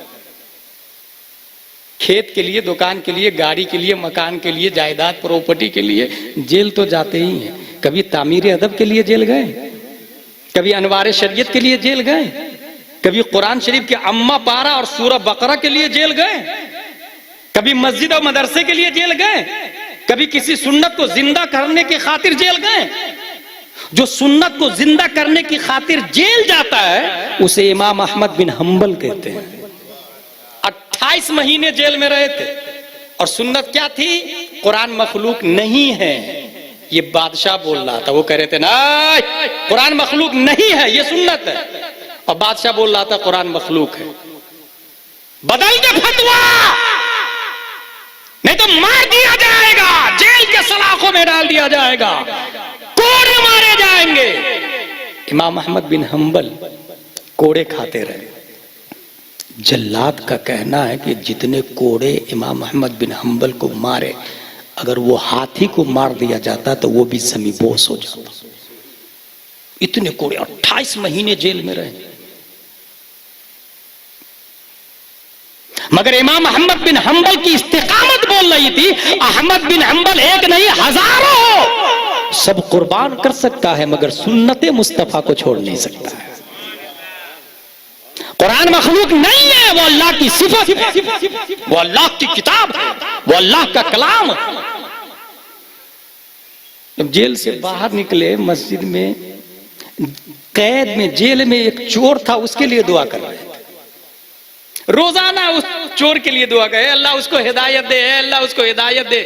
खेत के लिए, दुकान के लिए, गाड़ी के लिए, मकान के लिए, जायदाद प्रॉपर्टी के लिए जेल तो जाते ही हैं। कभी तामीर अदब के लिए जेल गए, कभी अनवार शरीयत के लिए जेल गए, कभी कुरान शरीफ के अम्मा पारा और सूरह बकरा के लिए जेल गए, कभी मस्जिद और मदरसे के लिए जेल गए, कभी किसी सुन्नत को जिंदा करने की खातिर जेल गए। जो सुन्नत को जिंदा करने की खातिर जेल जाता है उसे इमाम अहमद बिन हंबल कहते हैं। 28 महीने जेल में रहे थे और सुन्नत क्या थी? कुरान मखलूक नहीं है, ये बादशाह बोल रहा था। वो कह रहे थे ना कुरान मखलूक नहीं है, ये सुन्नत है, और बादशाह बोल रहा था कुरान मखलूक है। बदल दे फतवा, नहीं तो मार दिया जाएगा, जेल के सलाखों में डाल दिया जाएगा, कोड़े मारे जाएंगे। इमाम अहमद बिन हंबल कोड़े खाते रहे। जल्लाद का कहना है कि जितने कोड़े इमाम अहमद बिन हंबल को मारे, अगर वो हाथी को मार दिया जाता तो वो भी समीबोस हो जाता। इतने कोड़े, 28 महीने जेल में रहे। मगर इमाम अहमद बिन हंबल की इस्तिकामत बोल रही थी, अहमद बिन हंबल एक नहीं हजारों सब कुर्बान कर सकता है मगर सुन्नते मुस्तफा को छोड़ नहीं सकता है। कुरान मखलूक नहीं है, वो अल्लाह की सिफत, वो अल्लाह की किताब है, वो अल्लाह का कलाम। जब जेल से बाहर निकले, मस्जिद में कैद में, जेल में एक चोर था, उसके लिए दुआ कर रहे थे। रोजाना उस चोर के लिए दुआ करे, अल्लाह उसको हिदायत दे, अल्लाह उसको हिदायत दे।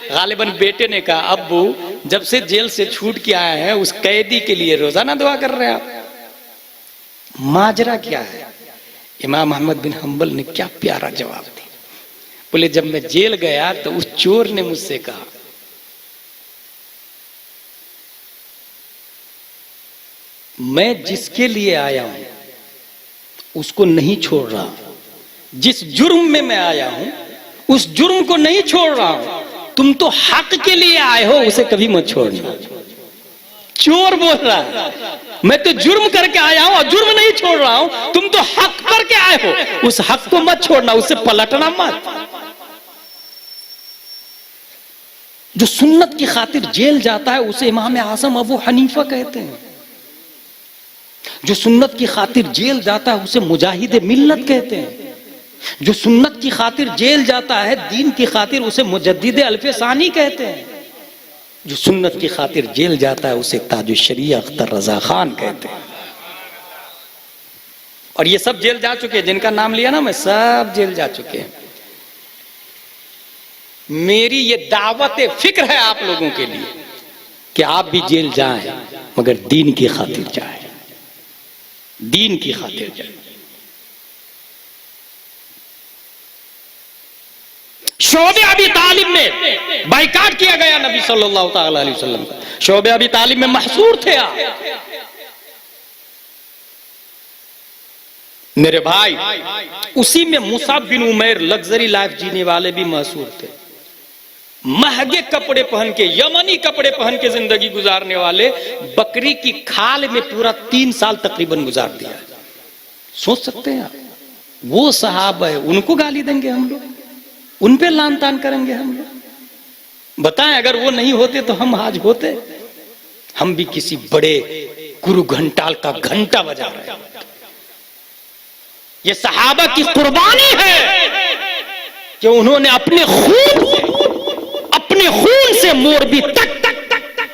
गालिबन बेटे ने कहा, अब्बू जब से जेल से छूट के आए हैं उस कैदी के लिए रोजाना दुआ कर रहे हैं आप, माजरा क्या है? इमाम अहमद बिन हंबल ने क्या प्यारा जवाब दिया। बोले जब मैं जेल गया तो उस चोर ने मुझसे कहा, मैं जिसके लिए आया हूं उसको नहीं छोड़ रहा, जिस जुर्म में मैं आया हूं उस जुर्म को नहीं छोड़ रहा हूं। तुम तो हक के लिए आए हो, उसे कभी मत छोड़ना। चोर बोल रहा है, मैं तो जुर्म करके आया हूं और जुर्म नहीं छोड़ रहा हूं, तुम तो हक करके आए हो, उस हक को मत छोड़ना, उससे पलटना मत। जो सुन्नत की खातिर जेल जाता है उसे इमाम आजम अबू हनीफा कहते हैं। जो सुन्नत की खातिर जेल जाता है उसे मुजाहिद मिल्लत कहते हैं। जो सुन्नत की खातिर जेल जाता है दीन की खातिर उसे मुजद्दिद अल्फसानी कहते हैं। जो सुन्नत की खातिर जेल जाता है उसे ताजुश शरीया अख्तर रजा खान कहते हैं। और ये सब जेल जा चुके हैं, जिनका नाम लिया ना मैं, सब जेल जा चुके हैं। मेरी ये दावत फिक्र है आप लोगों के लिए कि आप भी जेल जाएं मगर दीन की खातिर जाएं, दीन की खातिर जाएं। शोबे अबी तालिब में बाइकाट किया गया नबी सल्लल्लाहु ताला अलैहि वसल्लम का। शोबे अबी तालिब में महसूर थे आप। मेरे भाई, उसी में मुसअब बिन उमैर लग्जरी लाइफ जीने वाले भी महसूर थे। महंगे कपड़े पहन के, यमनी कपड़े पहन के जिंदगी गुजारने वाले, बकरी की खाल में पूरा 3 साल तकरीबन गुजार दिया। सोच सकते हैं आप, वो सहाबा है, उनको गाली देंगे हम लोग, उन पे लान तान करेंगे हम लोग। बताएं अगर वो नहीं होते तो हम आज होते, हम भी किसी बड़े गुरु घंटाल का घंटा बजा रहे हैं। ये सहाबा की कुर्बानी है कि उन्होंने अपने खून से मोरबी तक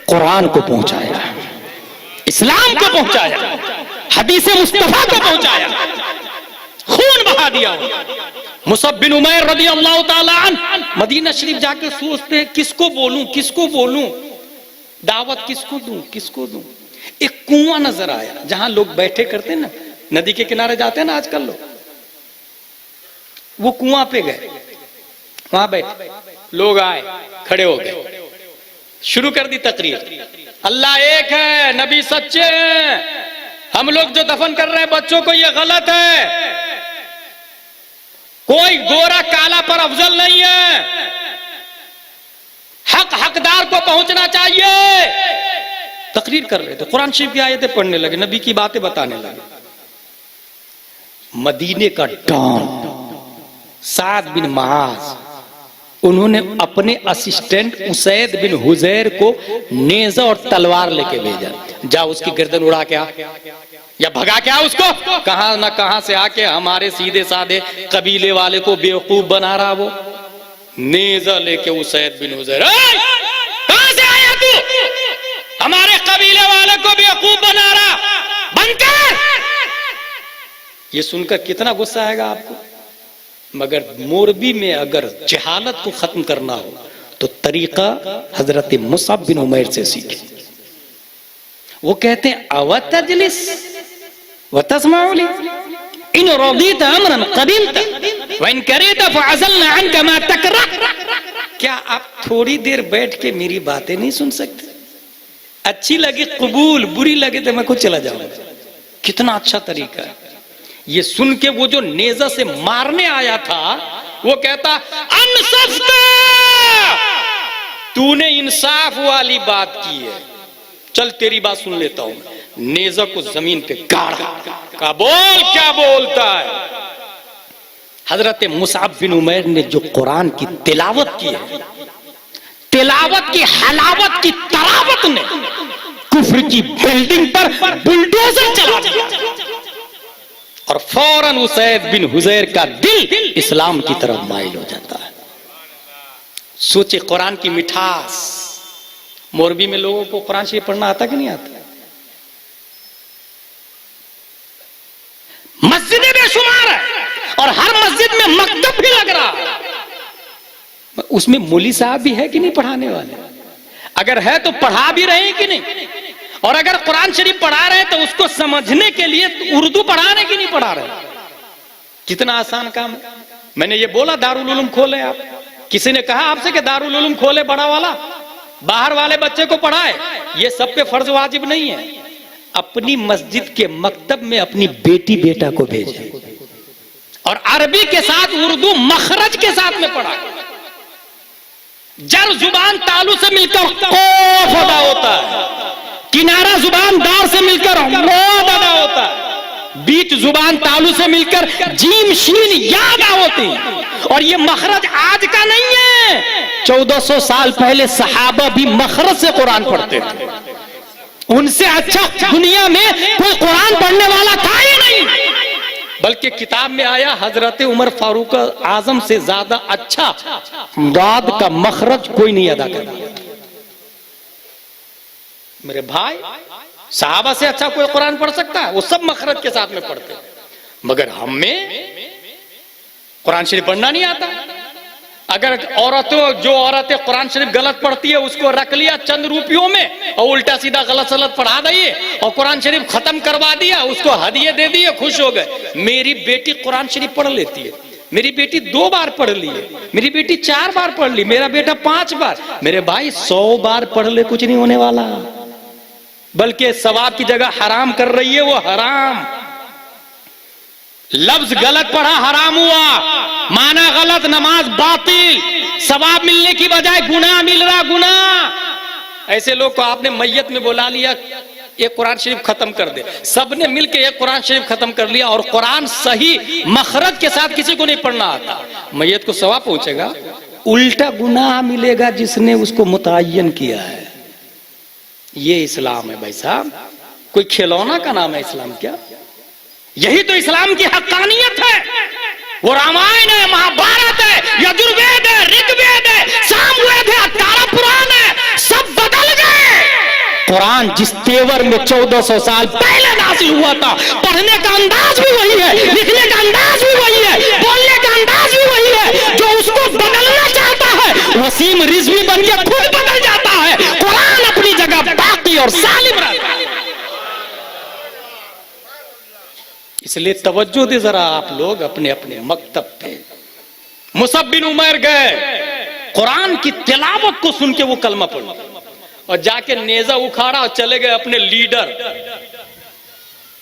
कुरान को पहुंचाया, इस्लाम को पहुंचाया, हदीस मुस्तफा को पहुंचाया, खून बहा दिया। मुसअब बिन उमैर रज़ी अल्लाह ताला अन्हु मदीना शरीफ जाके सोचते हैं किसको बोलूं, दावत किसको दूं। एक कुआं नजर आया जहां लोग बैठे करते हैं ना, नदी के किनारे जाते हैं ना आजकल लोग, वो कुआं पे गए, वहां बैठे, लोग आए, खड़े हो गए, शुरू कर दी तकरीर। अल्लाह एक है, नबी सच्चे हैं, हम लोग जो दफन कर रहे हैं बच्चों को ये गलत है, कोई गोरा काला पर अफजल नहीं है, हक हकदार को पहुंचना चाहिए। तकरीर कर रहे थे, कुरान शरीफ की आयतें पढ़ने लगे, नबी की बातें बताने लगे। मदीने का डॉन साद बिन मुआज, उन्होंने अपने असिस्टेंट उसैद बिन हुजैर को नेजा और तलवार लेके भेजा, जा उसकी गर्दन उड़ा के आ या भगा के आ उसको। कहां ना कहां से आके हमारे सीधे साधे कबीले वाले को बेवकूफ बना रहा। वो नेजा लेके उसैद बिन हुजैर, कहां से आया तू, हमारे कबीले वाले को बेवकूफ बना रहा, बंद कर। ये सुनकर कितना गुस्सा आएगा आपको। मगर मोरबी में अगर जहालत को खत्म करना हो तो तरीका हजरत मुसअब बिन उमैर से सीखे। वो कहते हैं अवतजलिस वतस्माउली इन रदीत अमरन कबिलता व इन करीता फअज़लना अन्का मा तकरा। क्या आप थोड़ी देर बैठ के मेरी बातें नहीं सुन सकते? अच्छी लगे कबूल, बुरी लगे तो मैं खुद चला जाऊंगा। कितना अच्छा तरीका है। ये सुन के वो जो नेजा से मारने आया था वो कहता अनसफ्ता, तूने इंसाफ वाली बात की है, चल तेरी बात सुन लेता हूं। नेजा को जमीन पे गाड़ा, का बोल, क्या बोलता है। हजरत मुसअब बिन उमैर ने जो कुरान की तिलावत की है, तिलावत की हलावत की तरावत ने कुफ्र की बिल्डिंग पर बुलडोजर चला दिया और फौरन उसैद बिन हुजैर का दिल इस्लाम की तरफ माइल हो जाता है। सोचे कुरान की मिठास। मोरबी में लोगों को कुरान शरीफ पढ़ना आता कि नहीं आता? मस्जिदें बेशुमार है और हर मस्जिद में मकतब भी लग रहा है। उसमें मौली साहब भी है कि नहीं पढ़ाने वाले? अगर है तो पढ़ा भी रहे हैं कि नहीं? और अगर कुरान शरीफ पढ़ा रहे हैं तो उसको समझने के लिए उर्दू पढ़ा रहे कि नहीं पढ़ा रहे? कितना आसान काम है। मैंने ये बोला दारुल उलूम खोले आप। किसी ने कहा आपसे कि दारुल उलूम खोले बड़ा वाला, बाहर वाले बच्चे को पढ़ाए? ये सब पे फर्ज वाजिब नहीं है। अपनी मस्जिद के मकतब में अपनी बेटी बेटा को भेजे और अरबी के साथ उर्दू मखरज के साथ में पढ़ाए। जर जुबान तालू से मिलकर कौफ अदा होता है, किनारा जुबान दार से मिलकर मोद अदा होता है, बीच जुबान तालू से मिलकर जीम शीन या अदा होती है। और ये मखरज आज का नहीं है, 1400 साल पहले सहाबा भी मखरज से कुरान पढ़ते थे। उनसे अच्छा दुनिया में कोई कुरान पढ़ने वाला था ही नहीं। बल्कि किताब में आया हजरत उमर फारूक आजम से ज्यादा अच्छा दाद का मखरज कोई नहीं अदा कर। मेरे भाई, सहाबा से अच्छा कोई कुरान पढ़ सकता है? वो सब मखरज के साथ में पढ़ते, मगर हमें कुरान शरीफ पढ़ना नहीं आता। अगर जो औरतें कुरान शरीफ गलत पढ़ती है उसको रख लिया चंद रुपयों में और उल्टा सीधा गलत सलत पढ़ा दिए और कुरान शरीफ खत्म करवा दिया, उसको हदिये दे दिए, खुश हो गए। मेरी बेटी कुरान शरीफ पढ़ लेती है, मेरी बेटी 2 बार पढ़ ली है, मेरी बेटी 4 बार पढ़ ली, मेरा बेटा 5 बार। मेरे भाई 100 बार पढ़ ले कुछ नहीं होने वाला, बल्कि सवाब की जगह हराम कर रही है वो हराम। लफ्ज गलत पढ़ा हराम हुआ, माना गलत, नमाज बातिल, सवाब मिलने की बजाय गुनाह मिल रहा, गुनाह। ऐसे लोग को आपने मैयत में बुला लिया, एक कुरान शरीफ खत्म कर दे, सबने मिलके एक कुरान शरीफ खत्म कर लिया और कुरान सही मखरज के साथ किसी को नहीं पढ़ना आता, मैयत को सवाब पहुंचेगा, उल्टा गुनाह मिलेगा जिसने उसको मुतय्यन किया है। ये इस्लाम है भाई साहब, कोई खिलौना का नाम है इस्लाम क्या? यही तो इस्लाम की हक्कानियत है। वो रामायण है, महाभारत है, यजुर्वेद है, ऋग्वेद है, सामवेद है, 18 पुराण है, सब बदल गए। कुरान जिस तेवर में 1400 साल पहले नाज़िल हुआ था, पढ़ने का अंदाज भी वही है, लिखने का अंदाज भी वही है, बोलने का अंदाज भी वही है। जो उसको बदलना चाहता है वसीम रिजवी बन के खुद बदल जाता है। कुरान अपनी जगह बाकी और सालिम रहता है। इसलिए तवज्जो दे जरा आप लोग अपने अपने मकतब पे। मुसअब बिन उमैर गए, कुरान की तिलावत को सुन के वो कलमा पढ़ा और जाके नेजा उखाड़ा और चले गए अपने लीडर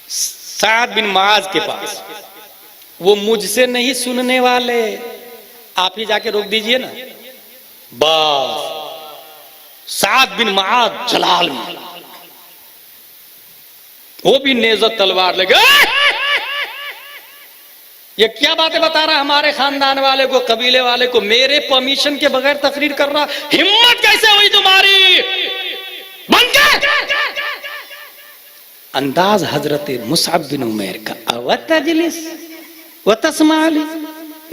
साद बिन मुआज के पास। वो मुझसे नहीं सुनने वाले, आप ही जाके रोक दीजिए ना। बस साद बिन मुआज जलाल में, वो भी नेजा तलवार लगे। ये क्या बातें बता रहा, हमारे खानदान वाले को, कबीले वाले को मेरे परमिशन के बगैर तकरीर कर रहा, हिम्मत कैसे हुई तुम्हारी? बन गए। अंदाज हजरत मुसअब बिन उमैर का, अवतजलिस वतस्माली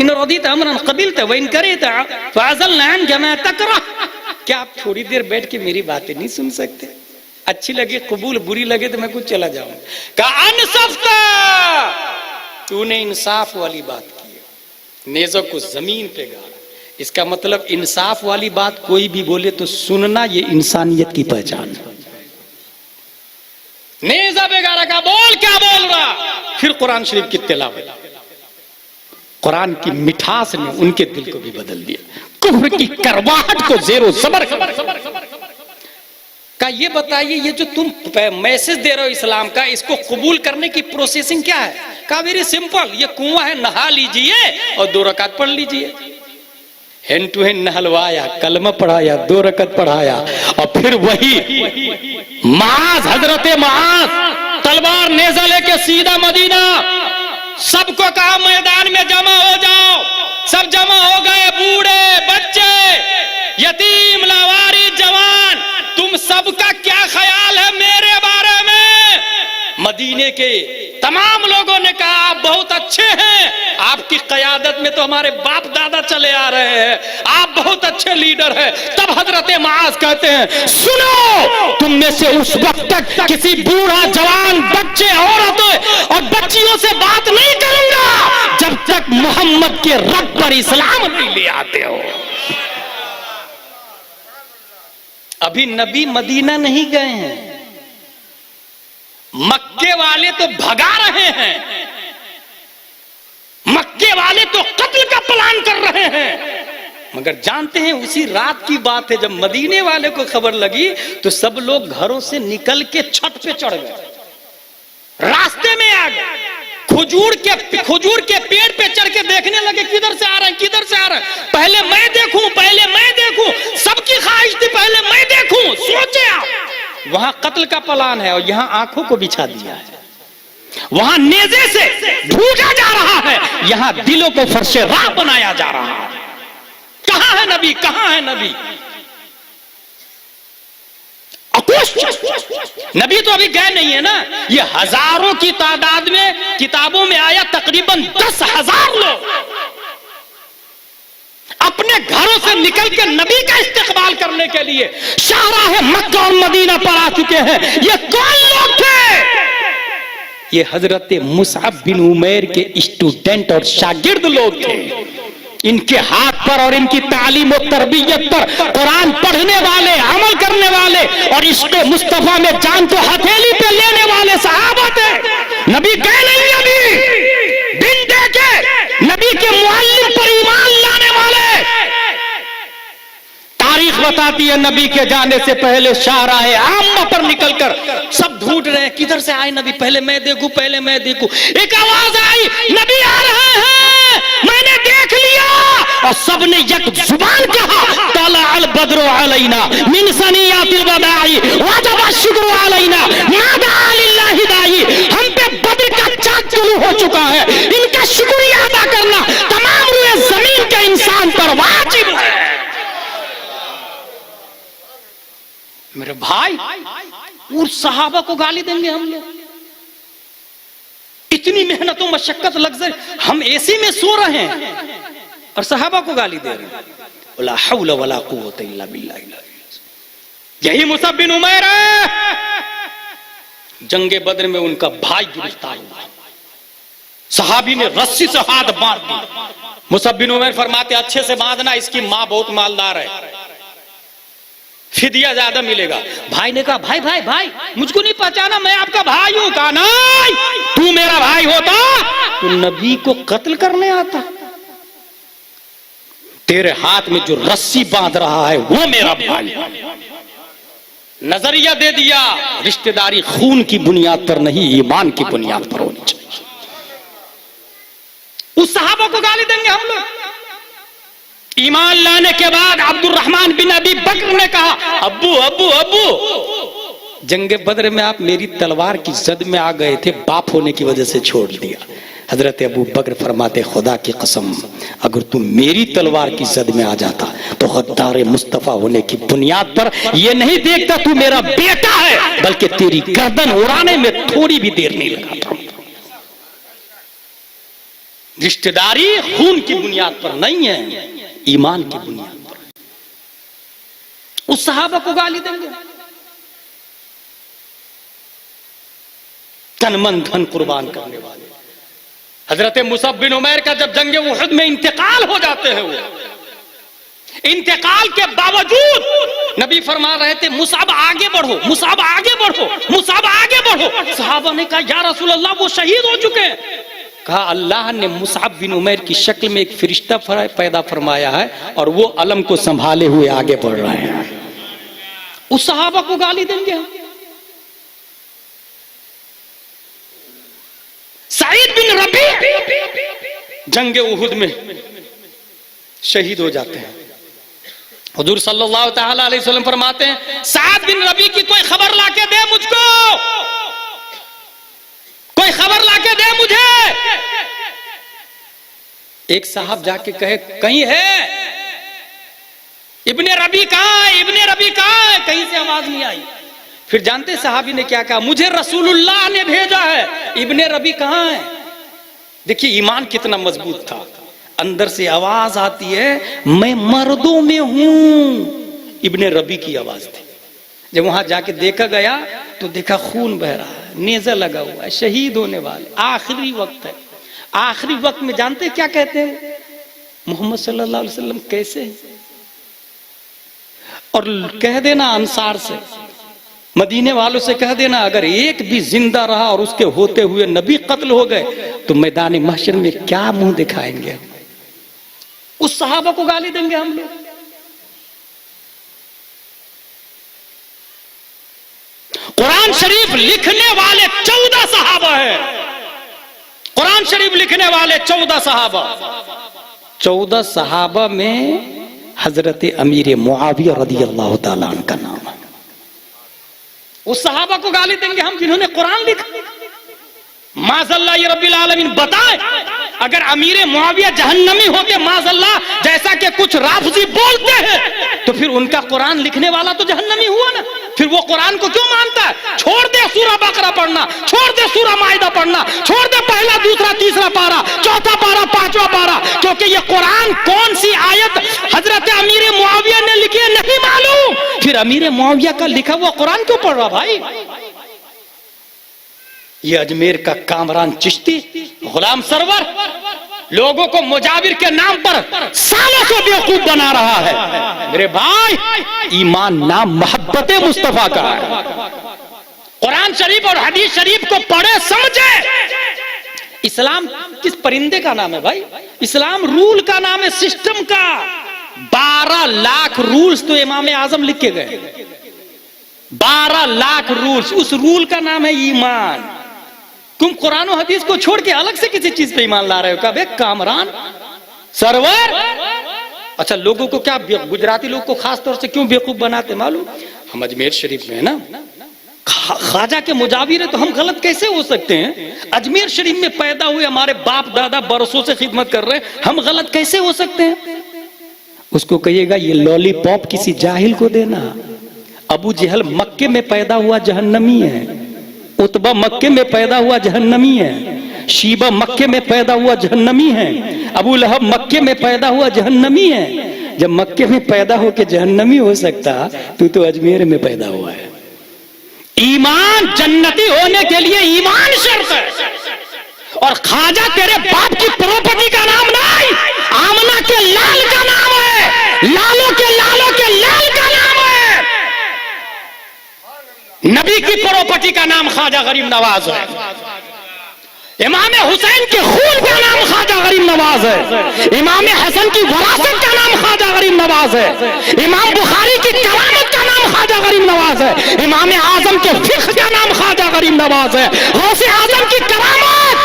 इन रदीत अमरन कबिलत व इन करित फअज़लना अनका मा तकरा। क्या आप थोड़ी देर बैठ के मेरी बातें नहीं सुन सकते? अच्छी लगे कबूल, बुरी लगे तो मैं कुछ चला जाऊं। का अनसफ्ता, तूने इंसाफ वाली बात की, नेज़ों को जमीन पे गाड़ा। इसका मतलब इंसाफ वाली बात कोई भी बोले तो सुनना, ये इंसानियत की पहचान है। नेज़ा पे गाड़ा का बोल, क्या बोल रहा? फिर कुरान शरीफ की तिलावत, कुरान की मिठास ने उनके दिल को भी बदल दिया। कुफ्र की करवाहट को जेरो ज़बर का। ये बताइए, ये जो तुम मैसेज दे रहे हो इस्लाम का, इसको कबूल करने की प्रोसेसिंग क्या है? का वेरी सिंपल, ये कुआं है, नहा लीजिए और 2 रकात पढ़ लीजिए। हैंड टू हैंड नहलवाया, कलमा पढ़ाया, 2 रकात पढ़ाया और फिर वही मुआज, हजरत मुआज तलवार नेज़ा लेके सीधा मदीना। सबको कहा मैदान में जमा हो जाओ। सब जमा हो गए, बूढ़े, बच्चे, यतीम, लावारिस, जवान। तुम सबका क्या ख्याल है मेरे बारे में? मदीने के तमाम लोगों ने कहा आप बहुत अच्छे हैं, आपकी क़यादत में तो हमारे बाप दादा चले आ रहे हैं, आप बहुत अच्छे लीडर हैं। तब हजरत मुआज कहते हैं, सुनो, तुम में से उस वक्त तक किसी बूढ़ा, जवान, बच्चे, औरत और बच्चियों से बात नहीं करूंगा जब तक मोहम्मद के रब पर इस्लाम नहीं ले आते हो। अभी नबी मदीना नहीं गए हैं, मक्के वाले तो भगा रहे हैं, मक्के वाले तो कत्ल का प्लान कर रहे हैं। मगर जानते हैं उसी रात की बात है, जब मदीने वाले को खबर लगी तो सब लोग घरों से निकल के छत पे चढ़ गए, रास्ते में आ गए, खजूर के पेड़ पे चढ़ के देखने लगे किधर से आ रहे हैं, किधर से आ रहे हैं। पहले मैं देखूं, पहले मैं देखूं, सबकी ख्वाहिश थी पहले मैं देखूं। सोचे आप, वहां कत्ल का प्लान है और यहां आंखों को बिछा दिया है, वहां नेज़े से ढूंढा जा रहा है, यहां दिलों को फर्शे राह बनाया जा रहा है। कहां है नबी, कहां है नबी? नबी तो अभी गए नहीं है ना। ये हजारों की तादाद में किताबों में आया, तकरीबन 10,000 लोग अपने घरों से निकल के नबी का इस्तेकबाल करने के लिए शाहराह मक्का और मदीना पर आ चुके हैं। ये कौन लोग थे? ये हजरत मुसअब बिन उमैर के स्टूडेंट और शागिर्द लोग थे। इनके हाथ पर और इनकी तालीम और तरबियत पर कुरान पढ़ने वाले, अमल करने वाले और इश्क़ मुस्तफा में जान को हथेली पे लेने वाले सहाबा थे। नबी कह नहीं, अभी दिन देके नबी के मुअल्लिम पर ईमान लाने वाले। तारीख बताती है नबी के जाने से पहले शाहराह आम्मा पर निकलकर सब ढूंढ रहे हैं किधर से आए नबी, पहले मैं देखूं, पहले मैं देखूं। एक आवाज आई, नबी आ रहे हैं, मैंने देख लिया। और सबने एक जुबान कहा, तला अल बद्र अलैना मिन सनियातिल वदाई वजब शुक्र अलैना नादा लिल्लाहि दाई। हम पे बद्र का चाँद शुरू हो चुका है, इनका शुक्रिया अदा करना तमाम रुए जमीन के इंसान पर वाजिब है। मेरे भाई, उस सहाबा को गाली देंगे हम लोग? इतनी मेहनतों मशक्कत लग्जरी, हम एसी में सो रहे हैं और सहाबा को गाली दे रहे हैं। ला हौल वला कुव्वत इल्ला बिल्लाह। यही मुसअब बिन उमैर है। जंगे बद्र में उनका भाई गिरफ्तार हुआ, सहाबी ने रस्सी से हाथ बांध दी। मुसअब बिन उमैर फरमाते अच्छे से बांधना, इसकी मां बहुत मालदार है, फिदिया ज्यादा मिलेगा। भाई ने कहा भाई भाई भाई मुझको नहीं पहचाना, मैं आपका भाई हूं। कहा नहीं, तू मेरा भाई होता तो नबी को कत्ल करने आता। तेरे हाथ में जो रस्सी बांध रहा है वो मेरा भाई है। नजरिया दे दिया, रिश्तेदारी खून की बुनियाद पर नहीं, ईमान की बुनियाद पर होनी चाहिए। उस सहाबा को गाली देंगे हम लोग? ईमान लाने के बाद अब्दुर्रहमान बिन अबी बकर ने कहा अब्बू अब्बू अब्बू, जंगे बद्र में आप मेरी तलवार की जद में आ गए थे, बाप होने की वजह से छोड़ दिया। हजरत अबू बकर फरमाते खुदा की कसम, अगर तू मेरी तलवार की जद में आ जाता तो गद्दार मुस्तफा होने की बुनियाद पर ये नहीं देखता तू मेरा बेटा है, बल्कि तेरी गर्दन उड़ाने में थोड़ी भी देर नहीं लगाता। रिश्तेदारी खून की बुनियाद पर नहीं है, ईमान की बुनियाद पर। उस सहाबा को गाली देंगे? तन मन धन कुर्बान करने वाले। हजरत मुसअब बिन उमैर का जब जंगे उहद में इंतकाल हो जाते हैं, वो इंतकाल के बावजूद नबी फरमा रहे थे मुसअब आगे बढ़ो, मुसअब आगे बढ़ो, मुसअब आगे बढ़ो। सहाबा ने कहा या रसूल अल्लाह वो शहीद हो चुके हैं। कहा अल्लाह ने मुसअब बिन उमैर की शक्ल में एक फरिश्ता पैदा फरमाया है और वो अलम को संभाले हुए आगे बढ़ रहे हैं। उस सहाबा को गाली देंगे? सईद बिन रबी जंगे उहुद में शहीद हो जाते हैं। हुजूर सल्लल्लाहु ताला अलैहि वसल्लम फरमाते हैं सईद बिन रबी की कोई खबर लाके दे मुझको, कोई खबर लाके दे मुझे। एक साहब जाके कहे कहीं है, इब्ने रबी कहां है, इब्ने रबी कहां है? कहीं से आवाज नहीं आई। फिर जानते सहाबी ने क्या कहा, मुझे रसूलुल्लाह ने भेजा है, इब्ने रबी कहां है? देखिए ईमान कितना मजबूत था। अंदर से आवाज आती है मैं मर्दों में हूं, इब्ने रबी की आवाज थी। जब वहां जाके देखा गया तो देखा खून बह रहा है, नेजा लगा हुआ है, शहीद होने वाले, आखिरी वक्त है। आखिरी वक्त में जानते क्या कहते हैं, मोहम्मद सल्लल्लाहु अलैहि वसल्लम कैसे? और कह देना अंसार से, मदीने वालों से कह देना अगर एक भी जिंदा रहा और उसके होते हुए नबी कत्ल हो गए तो मैदान महशर में क्या मुंह दिखाएंगे? उस सहाबा को गाली देंगे हम लोग? कुरान शरीफ लिखने वाले 14 सहाबा है। कुरान शरीफ लिखने वाले 14 सहाबा, 14 सहाबा में हजरत अमीर मुआविया रदियल्लाहु ताला अन्हु का नाम है। उस सहाबा को गाली देंगे हम जिन्होंने कुरान लिखा? माज़अल्लाह ये रब्बिल आलमीन बताए अगर अमीर मुआविया जहन्नमी हो गए माज़अल्लाह, जैसा कि कुछ राफजी बोलते हैं, तो फिर उनका कुरान लिखने वाला तो जहन्नमी हुआ ना। फिर वो कुरान को क्यों मानता है? छोड़ दे सूरा बकरा पढ़ना, छोड़ दे सूरा माइदा पढ़ना, छोड़ दे पहला दूसरा तीसरा पारा, चौथा पारा, पांचवा पारा, क्योंकि ये कुरान कौन सी आयत हजरत अमीर मुआविया ने लिखी है नहीं मालूम। फिर अमीर मुआविया का लिखा हुआ कुरान क्यों पढ़ रहा भाई? ये अजमेर का कामरान चिश्ती गुलाम सरवर लोगों को मुजाबिर के नाम पर सालों से बेवकूफ बना रहा है। मेरे भाई ईमान नाम मोहब्बत मुस्तफा का है। कुरान शरीफ और हदीस शरीफ को पढ़े समझे। इस्लाम किस परिंदे का नाम है भाई? इस्लाम रूल का नाम है, सिस्टम का। 12 लाख रूल्स तो इमाम आजम लिख के गए, 12 लाख रूल्स, उस रूल का नाम है ईमान। तुम कुरान और हदीस को छोड़ के अलग से किसी चीज पे ईमान ला रहे हो? कब कामरान सरवर। अच्छा लोगों को क्या, गुजराती लोग को खास तौर से क्यों बेवकूफ बनाते मालूम? हम अजमेर शरीफ में है ना, ख्वाजा के मुजाविर है तो हम गलत कैसे हो सकते हैं? अजमेर शरीफ में पैदा हुए हमारे बाप दादा बरसों से खिदमत कर रहे हैं, हम गलत कैसे हो सकते हैं? उसको कहिएगा ये लॉलीपॉप किसी जाहिल को देना। अबू जहल मक्के में पैदा हुआ जहन्नमी है, उतबा मक्के में पैदा हुआ जहन्नमी है। शीबा मक्के में पैदा हुआ जहन्नमी है, अबू लहब मक्के में पैदा हुआ जहन्नमी है। जब मक्के में पैदा हो के जहन्नमी हो सकता, तू तो अजमेर में पैदा हुआ है। ईमान जन्नती होने के लिए ईमान शर्त है। और ख्वाजा तेरे बाप की प्रॉपर्टी का नाम नहीं, आमना के लाल का नाम है, लालों के लाल का नाम है। नबी की प्रॉपर्टी का नाम ख्वाजा गरीब नवाज है। इमाम हुसैन के खून का नाम ख्वाजा गरीब नवाज है। इमाम हसन की वरासत का नाम ख्वाजा गरीब नवाज है। इमाम बुखारी की करामत का नाम ख्वाजा गरीब नवाज है। इमाम आजम के फिक्र का नाम ख्वाजा गरीब नवाज है। गौसे आजम की करामत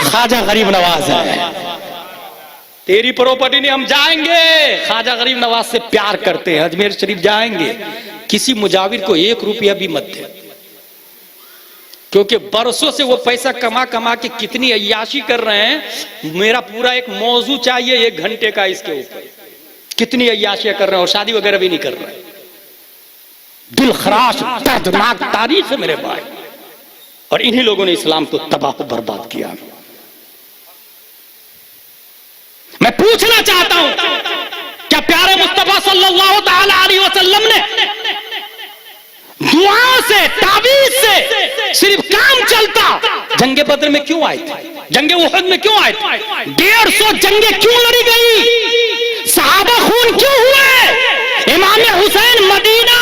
ख्वाजा गरीब नवाज है। तेरी प्रॉपर्टी नहीं, हम जाएंगे, ख्वाजा गरीब नवाज से प्यार करते हैं, अजमेर शरीफ जाएंगे। किसी मुजाविर को 1 रुपया भी मत दे, क्योंकि बरसों से वो पैसा कमा कमा के कितनी अय्याशी कर रहे हैं। मेरा पूरा एक मौजू चाहिए 1 घंटे का इसके ऊपर, कितनी अय्याशियां कर रहे हैं और शादी वगैरह भी नहीं कर रहे। दिल खराश दर्दनाक तारीख है मेरे भाई, और इन्हीं लोगों ने इस्लाम को तबाह बर्बाद किया। मैं पूछना चाहता हूं, क्या प्यारे मुस्तफा सल्लल्लाहु तआला अलैहि वसल्लम ने दुआओं से, ताबीज से सिर्फ काम चलता? जंगे बदर में क्यों आए थे? जंगे उहद में क्यों आए थे? 150 जंगे क्यों लड़ी गई? सहाबा खून क्यों हुए? इमाम हुसैन मदीना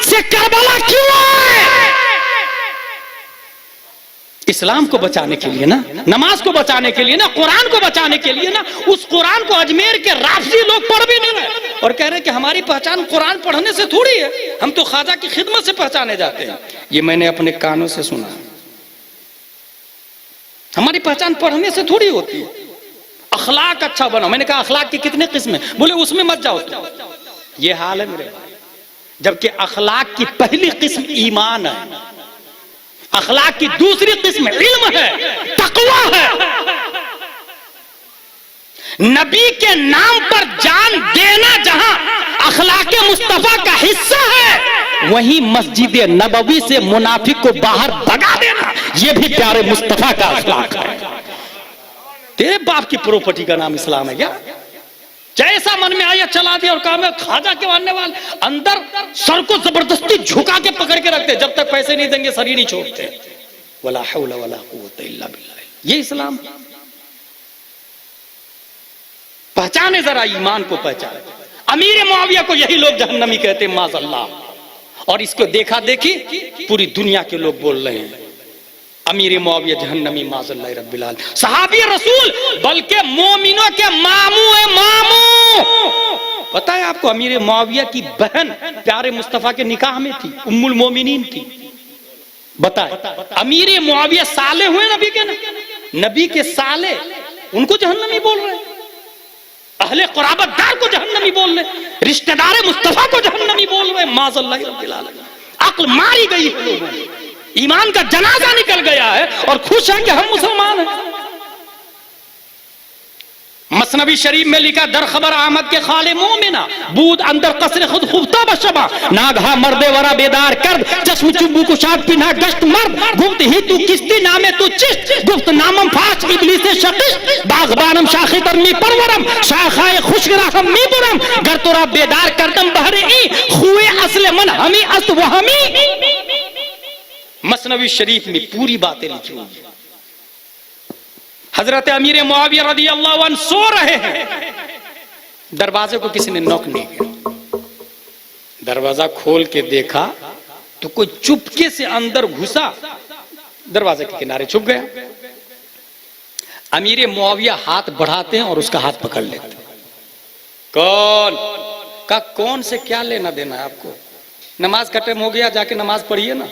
से करबला क्यों आए? इस्लाम को बचाने के लिए ना, नमाज को बचाने के लिए ना, कुरान को बचाने के लिए ना। उस कुरान को अजमेर के राफजी लोग पढ़ भी नहीं रहे और कह रहे कि हमारी पहचान कुरान पढ़ने से थोड़ी है, हम तो ख्वाजा की खिदमत से पहचाने जाते हैं। ये मैंने अपने कानों से सुना। हमारी पहचान पढ़ने से थोड़ी होती है। अखलाक अच्छा बनाओ। मैंने कहा अखलाक की कितने किस्में? बोले उसमें मत जाओ। ये हाल है मेरे भाई, जबकि अखलाक की पहली किस्म ईमान है, अखलाक की दूसरी किस्म इल्म है, तकवा है। नबी के नाम पर जान देना जहां अखलाक मुस्तफा का हिस्सा है, वहीं मस्जिद नबवी से मुनाफिक को बाहर भगा देना, यह भी प्यारे मुस्तफा का अखलाक है। तेरे बाप की प्रॉपर्टी का नाम इस्लाम है क्या? जैसा मन में आया चला दिया और कहा मैं ख्वाजा के मानने वाले। अंदर सर को जबरदस्ती झुका के पकड़ के रखते, जब तक पैसे नहीं देंगे सर ही नहीं छोड़ते। वला हौला वला कुव्वता इल्ला बिल्लाह। ये इस्लाम। पहचाने जरा ईमान को, पहचाने। अमीर मुआविया को यही लोग जहन्नमी कहते हैं, माज़अल्लाह। और इसको देखा देखी पूरी दुनिया के लोग बोल रहे हैं अमीर मुआविया जहन्नमी माज़अल्लाह रब्बिल आलमीन। सहाबी रसूल बल्कि मोमिनों के मामू है, मामू। पता है आपको, अमीर मुआविया की बहन प्यारे मुस्तफा के निकाह में थी, उम्मुल मोमिनीन थी। बताए अमीर मुआविया साले हुए नबी के, नबी के साले, उनको जहन्नमी बोल रहे हैं। अहले क़ुराबतदार को जहन्नमी बोल रहे, रिश्तेदार मुस्तफा को जहन्नमी बोल रहे। माज़अल्लाह रब्बिल आलमीन। अक्ल मारी गई है लोगों में, ईमान का जनाजा निकल गया है और खुश है कि हम मुसलमान हैं। मसनवी शरीफ में लिखा, दर खबर आमद के खाले मोमिना बूद अंदर कसरे खुद खुफ्ता बशबा नागहा मर्दे वरा बेदार कर चश्म चुब्बू कुशाद पिन्हा गश्त मर्द गुफ्त ही तू किस्ती नामे तू चिश्त गुफ्त नामम फाश इबलीस शकिश बागबानम शाखी तरमी परवरम शाखाए खुशगराहम मी बुरम गर तोरा बेदार करदम बहरे ई खुए असले मन हमी अस्त वहमी। मसनवी शरीफ में पूरी बातें लिखी हुई। हजरत अमीर मुआविया रज़ियल्लाहु अन्हु सो रहे हैं, दरवाजे को किसी ने नॉक नहीं किया। दरवाजा खोल के देखा तो कोई चुपके से अंदर घुसा, दरवाजे के किनारे छुप गया। अमीर मुआविया हाथ बढ़ाते हैं और उसका हाथ पकड़ लेते हैं। कौन से क्या लेना देना है आपको? नमाज का टाइम हो गया, जाके नमाज पढ़िए ना।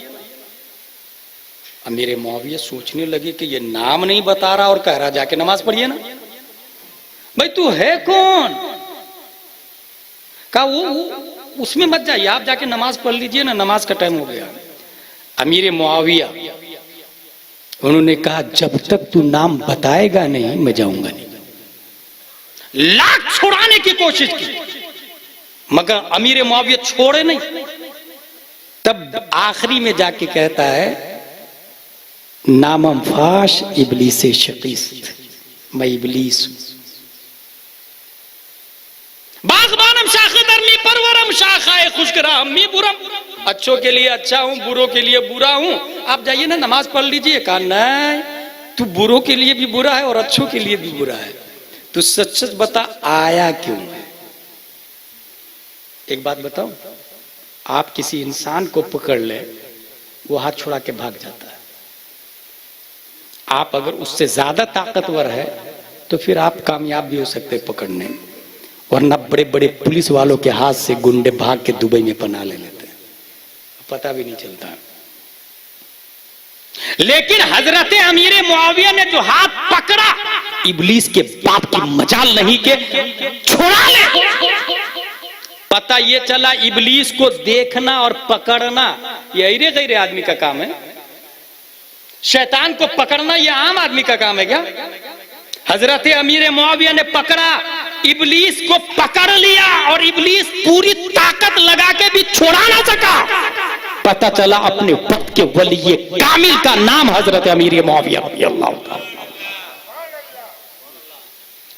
अमीर मुआविया सोचने लगे कि ये नाम नहीं बता रहा और कह रहा जाके नमाज पढ़िए ना। भाई तू है कौन? कहा वो उसमें मत जाइए, आप जाके नमाज पढ़ लीजिए ना, नमाज का टाइम हो गया। अमीर मुआविया उन्होंने कहा जब तक तू नाम बताएगा नहीं मैं जाऊंगा नहीं। लाख छुड़ाने की कोशिश की मगर अमीर मुआविया छोड़े नहीं। तब आखिरी में जाके कहता है नामम फाश इबलीस शकीस्त, मैं इबलीस हूं। बागबानम शाखे दरमी परवरम शाखाए खुशकराम मी बुरम, अच्छों के लिए अच्छा हूं, बुरों के लिए बुरा हूं। आप जाइए ना नमाज पढ़ लीजिए। कहा नहीं, तू बुरों के लिए भी बुरा है और अच्छों के लिए भी बुरा है। तू सच सच बता, आया क्यों है? एक बात बताऊं, आप किसी इंसान को पकड़ ले, वो हाथ छुड़ा के भाग जाता है। आप अगर उससे ज्यादा ताकतवर है तो फिर आप कामयाब भी हो सकते हैं पकड़ने में, वरना बड़े बड़े पुलिस वालों के हाथ से गुंडे भाग के दुबई में पनाह ले लेते हैं, पता भी नहीं चलता। लेकिन हजरत अमीर मुआविया ने जो हाथ पकड़ा, इब्लीस के बाप की मजाल नहीं के छोड़ा ले। पता ये चला इब्लीस को देखना और पकड़ना ये अरे गैरे आदमी का काम है। शैतान को पकड़ना ये आम आदमी का काम है क्या? हजरत अमीर मुआविया ने पकड़ा, इब्लीस को पकड़ लिया और इब्लीस पूरी ताकत लगा के भी छोड़ा ना सका। पता चला अपने वक्त के वली कामिल का नाम हजरत अमीर मुआविया रज़ियल्लाहु ताला,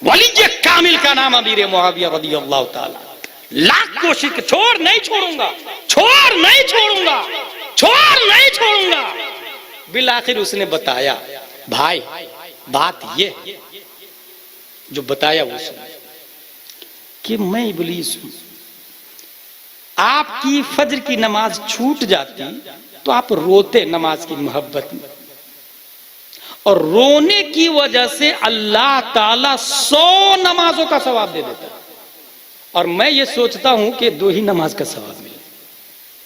वली कामिल का नाम अमीर मुआविया रज़ियल्लाहु ताला। लाख कोशिश, छोड़ नहीं छोड़ूंगा, छोड़ नहीं छोड़ूंगा, छोड़ नहीं छोड़ूंगा। बिल आखिर उसने बताया, भाई बात ये जो बताया वो सुन कि मैं इब्लीस हूं। आपकी फज्र की नमाज छूट जाती तो आप रोते नमाज की मोहब्बत में, और रोने की वजह से अल्लाह ताला 100 नमाजों का सवाब दे देता है। और मैं ये सोचता हूं कि 2 ही नमाज का सवाब मिले,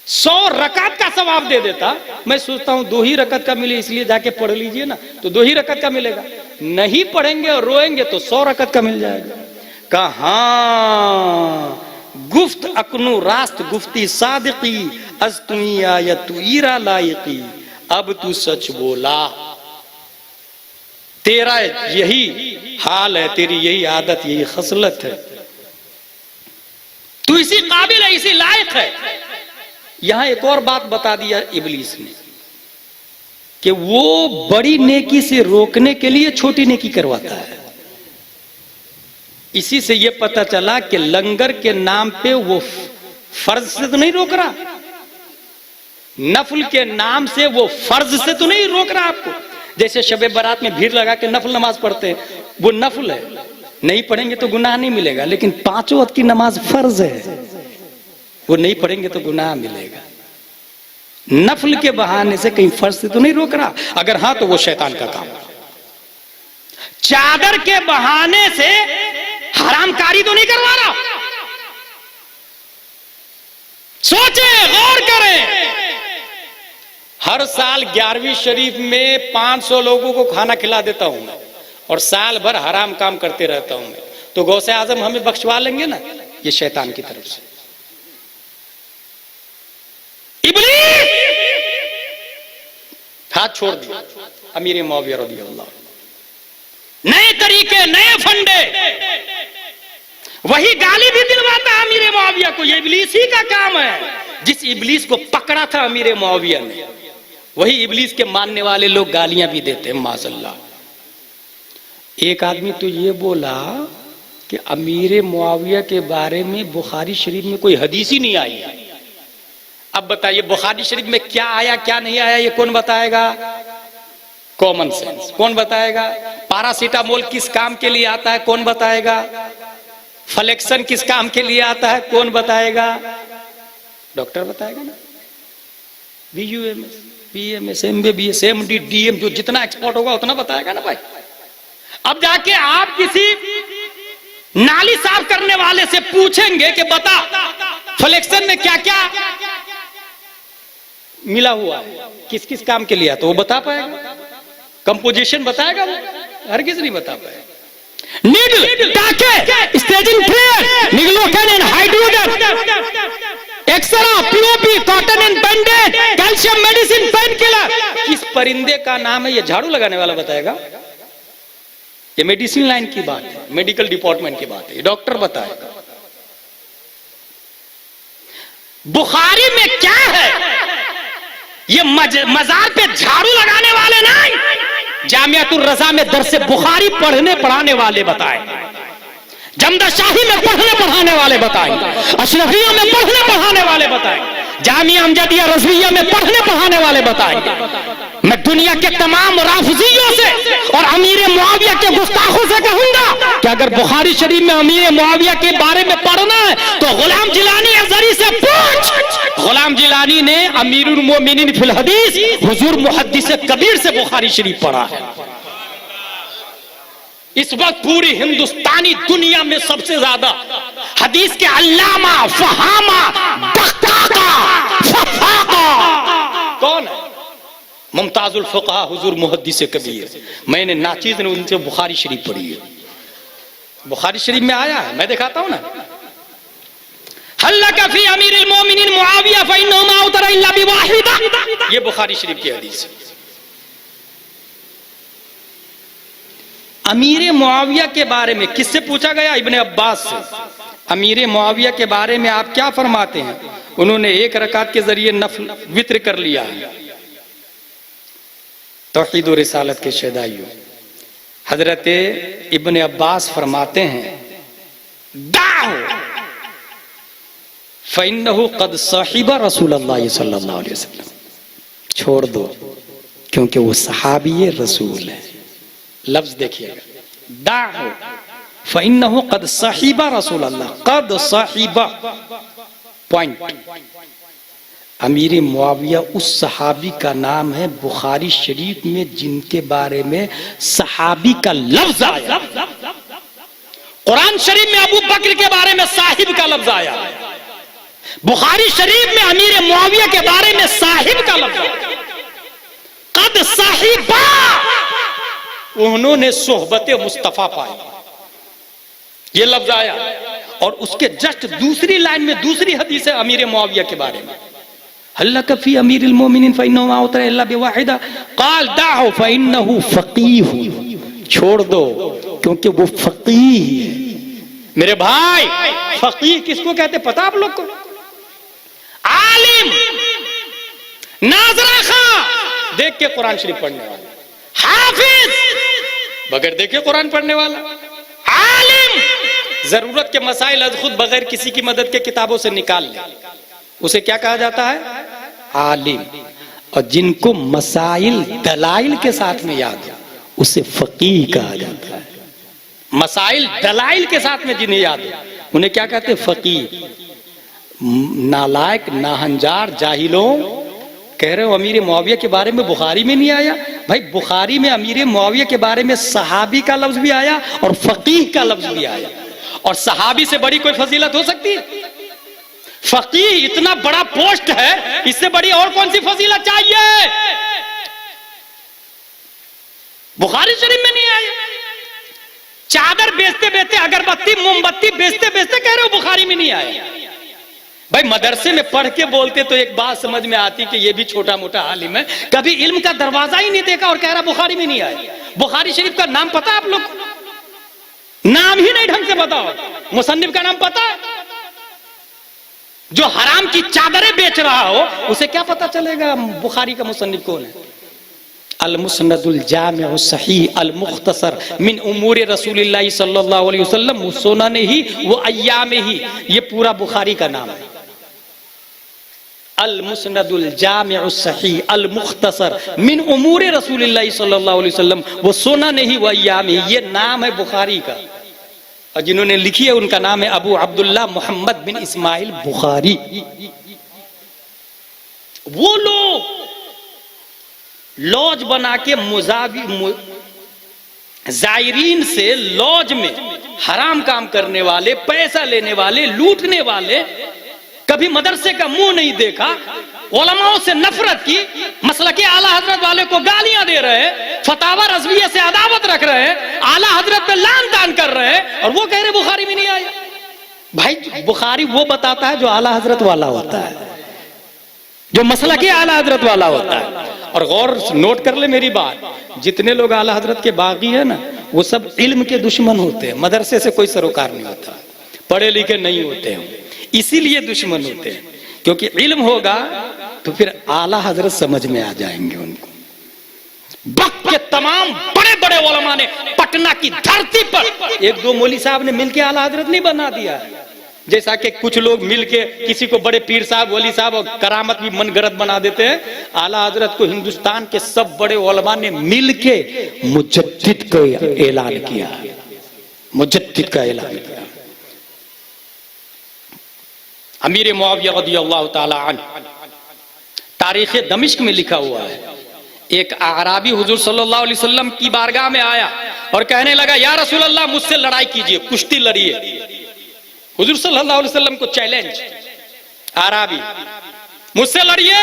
100 रकात का सवाब दे देता। मैं सोचता हूं 2 ही रकात का मिले, इसलिए जाके पढ़ लीजिए ना, तो 2 ही रकात का मिलेगा। नहीं पढ़ेंगे और रोएंगे तो 100 रकात का मिल जाएगा। कहा गुफ्त अकनु रास्त गुफ्ती सादिकी अज तुइया या तुईरा लायकी, अब तू सच बोला। तेरा यही हाल है, तेरी यही आदत, यही खसलत है, तू इसी काबिल है, इसी लायक है। यहां एक और बात बता दिया इब्लीस ने कि वो बड़ी नेकी से रोकने के लिए छोटी नेकी करवाता है। इसी से ये पता चला कि लंगर के नाम पे वो फर्ज से तो नहीं रोक रहा, नफल के नाम से वो फर्ज से तो नहीं रोक रहा आपको। जैसे शबे बारात में भीड़ लगा के नफल नमाज पढ़ते हैं, वो नफल है, नहीं पढ़ेंगे तो गुनाह नहीं मिलेगा। लेकिन 5 वक्त की नमाज फर्ज है, वो नहीं पढ़ेंगे तो गुनाह मिलेगा। नफल के बहाने से कहीं फर्ज से तो नहीं रोक रहा, अगर हां तो वो शैतान का काम है। चादर के बहाने से हरामकारी तो नहीं करवा रहा। सोचे, गौर करें। हर साल 11वीं शरीफ में 500 लोगों को खाना खिला देता हूं मैं, और साल भर हराम काम करते रहता हूं मैं, तो गौसे आजम हमें बख्शवा लेंगे ना? ये शैतान की तरफ से। इब्लीस हाथ छोड़ दिया अमीर मुआविया रज़ियल्लाहु, नए तरीके, नए फंडे, वही गाली भी दिलवाता अमीर मुआविया को। ये इब्लीस ही का काम है। जिस इब्लीस को पकड़ा था अमीर मुआविया ने, वही इब्लीस के मानने वाले लोग गालियां भी देते हैं माशअल्लाह। एक आदमी तो ये बोला कि अमीर मुआविया के बारे में बुखारी शरीफ में कोई हदीस ही नहीं आई है। अब बताइए बुखारी शरीफ में क्या आया क्या नहीं आया, ये कौन बताएगा? कॉमन सेंस कौन बताएगा? पैरासीटामोल किस काम के लिए आता है, कौन बताएगा? फ्लेक्सन किस काम के लिए आता है, कौन बताएगा? डॉक्टर बताएगा ना। BUMS, PMS, MBBS, MD, DM, जो जितना एक्सपर्ट होगा उतना बताएगा ना भाई। अब जाके आप किसी नाली साफ करने वाले से पूछेंगे कि बता फ्लेक्सन में क्या क्या मिला हुआ है, किस किस काम के लिए, तो वो बता पाएगा? कंपोजिशन बताएगा? वो हरगिज नहीं बता पाएगा। नीडल, टाके, स्टेजिंग फ्लेयर, निग्लोकैन, hydrogen, X-ray, POP, cotton and bandage, calcium medicine, painkiller, किस परिंदे का नाम है ये झाड़ू लगाने वाला बताएगा? ये मेडिसिन लाइन की बात है, मेडिकल डिपार्टमेंट की बात है, डॉक्टर बताएगा। बुखारी में क्या है ये मजार पे झाड़ू लगाने वाले नहीं, जामियातुर रज़ा में दरसे बुखारी पढ़ाने वाले बताए, जमदाशाही में पढ़ाने वाले बताए, अशरफिया में पढ़ाने वाले बताए, जामिया अमजदिया रज़विया में पढ़ाने वाले बताएंगे। मैं दुनिया के तमाम राफिजियों से और अमीर मुआविया के गुस्ताखों से कहूंगा कि अगर बुखारी शरीफ में अमीर मुआविया के बारे में पढ़ना है तो गुलाम जिलानी अज़हरी से पूछ। गुलाम जिलानी ने अमीरुल मोमिनीन फिल हदीस हुजूर मुहद्दिस कबीर से बुखारी शरीफ पढ़ा है। इस वक्त पूरी हिंदुस्तानी दुनिया में सबसे ज्यादा हदीस के अल्लामा फहामा बख्ताका फहाका कौन है? मुमताजुल फुक़हा हुजूर मुहद्दिस कबीर। मैंने नाचीज ने उनसे बुखारी शरीफ पढ़ी है, बुखारी शरीफ में आया है, मैं दिखाता हूं ना। हल्लका फी अमीरुल मोमिनीन मुआविया फइन्नहु मा उतरा इल्ला बिवाहिदा, ये बुखारी शरीफ की हदीस है। अमीर मुआविया के बारे में किससे पूछा गया? इब्ने अब्बास से। अमीर मुआविया के बारे में आप क्या फरमाते हैं? उन्होंने एक रकात के जरिए नफल वित्र कर लिया है। तौहीद और रिसालत के शहदाइयों, हजरत इब्ने अब्बास फरमाते हैं दाओ फइन्नहु कद साहिबा रसूलुल्लाह सल्लल्लाहु अलैहि वसल्लम, छोड़ दो क्योंकि वो सहाबी रसूल है। लफ्ज देखिएगा, दाओ फइन्नहु कद साहिबा रसूलुल्लाह, कद साहिबा पॉइंट। अमीर मुआविया उस सहाबी का नाम है बुखारी शरीफ में जिनके बारे में सहाबी का लफ्ज आया। कुरान शरीफ में अबू बकर के बारे में साहिब का लफ्ज आया, बुखारी शरीफ में अमीर मुआविया के बारे में साहिब का लफ्ज आया। कद साहिबा, उन्होंने सोहबत मुस्तफा पाई, ये लफ्ज आया। और उसके जस्ट दूसरी लाइन में दूसरी हदीस है अमीर मुआविया के बारे में, हल्लका फी अमीरुल मोमिनीन फइन्नहु मा उतरा इल्ला बिवाहिदा क़ाल दाउ फइन्नहु फ़क़ीह, छोड़ दो क्योंकि वो फकीह है। मेरे भाई, फकीह किसको कहते पता आप लोग को? आलिम, नाज़रा खां देख के कुरान शरीफ पढ़ने वाला, हाफिज बगैर देखे कुरान पढ़ने वाला, आलिम जरूरत के मसाइल खुद बगैर किसी की मदद के किताबों से निकाल ले, उसे क्या कहा जाता है? आलिम। और जिनको मसाइल दलाइल के साथ में याद है उसे फकीह कहा जाता है। मसाइल दलाइल के साथ में जिन्हें याद है उन्हें क्या कहते हैं? फकीह। नालायक, नाहंजार, जाहिलों कह रहे हो अमीर मुआविया के बारे में बुखारी में नहीं आया। भाई बुखारी में अमीर मुआविया के बारे में सहाबी का लफ्ज भी आया और फकीह का लफ्ज भी आया। और सहाबी से बड़ी कोई फजीलत हो सकती है? फकीह इतना बड़ा पोस्ट है, इससे बड़ी और कौन सी फजीलत चाहिए? बुखारी शरीफ में नहीं आया। चादर बेचते बेचते, अगरबत्ती मोमबत्ती बेचते बेचते कह रहे हो बुखारी में नहीं आया। भाई मदरसे में पढ़ के बोलते तो एक बात समझ में आती कि ये भी छोटा मोटा आलिम है, कभी इल्म का दरवाजा ही नहीं देखा और कह रहा बुखारी में नहीं आया। बुखारी शरीफ का नाम पता आप लोग? नाम ही नहीं ढंग से बताओ। मुसन्निफ का नाम पता है? जो हराम की चादरें बेच रहा हो उसे क्या पता चलेगा बुखारी का मुसन्निफ कौन है? अल मुस्नदुल जामिउ सहीह अल मुख्तसर मिन उमूर रसूलिल्लाह सल्लल्लाहु अलैहि वसल्लम सुनन ही वो अय्याम ही, ये पूरा बुखारी का नाम है। अल मुस्नदुल जामिउ सहीह अल मुख्तसर मिन उमूर रसूलिल्लाह सल्लल्लाहु अलैहि वसल्लम वो सुनन ही वो अय्याम ही, ये नाम है बुखारी का। और जिन्होंने लिखी है उनका नाम है अबू अब्दुल्लाह मोहम्मद बिन इस्माइल बुखारी। वो लोग लॉज बना के जायरीन से लॉज में हराम काम करने वाले, पैसा लेने वाले, लूटने वाले, कभी मदरसे का मुंह नहीं देखा, उलमाओं से नफरत की, मसलके आला हजरत वाले को गालियां दे रहे हैं, फतावा रज़विया से अदावत रख रहे हैं, आला हजरत पे लान तान कर रहे हैं और वो कह रहे बुखारी में नहीं आया। भाई बुखारी वो बताता है जो आला हजरत वाला होता है, जो मसलके आला हजरत वाला होता है। और गौर नोट कर ले मेरी बात, जितने लोग आला हजरत के बागी है ना वो सब इल्म के दुश्मन होते हैं, मदरसे से कोई सरोकार नहीं होता, पढ़े लिखे नहीं होते हैं, इसीलिए दुश्मन होते हैं। क्योंकि इल्म होगा तो फिर आला हजरत समझ में आ जाएंगे उनको। वक्त के तमाम बड़े बड़े उलमा ने पटना की धरती पर एक दो मौली साहब ने मिलके आला हजरत नहीं बना दिया, जैसा कि कुछ लोग मिलके किसी को बड़े पीर साहब वली साहब और करामत भी मनगढ़ंत बना देते हैं। आला हजरत को हिंदुस्तान के सब बड़े उलमा ने मिलके मुजद्दिद का ऐलान किया, मुजद्दिद का ऐलान किया। अमीर मुआविया रज़ियल्लाहु ताला अन्हु, तारीख़ दमिश्क में लिखा हुआ है, एक आराबी हुजूर सल्लल्लाहु अलैहि वसल्लम की बारगाह में आया और कहने लगा, या रसूल अल्लाह मुझसे लड़ाई कीजिए, कुश्ती लड़िए। हुजूर सल्लल्लाहु अलैहि वसल्लम को चैलेंज, आराबी मुझसे लड़िए।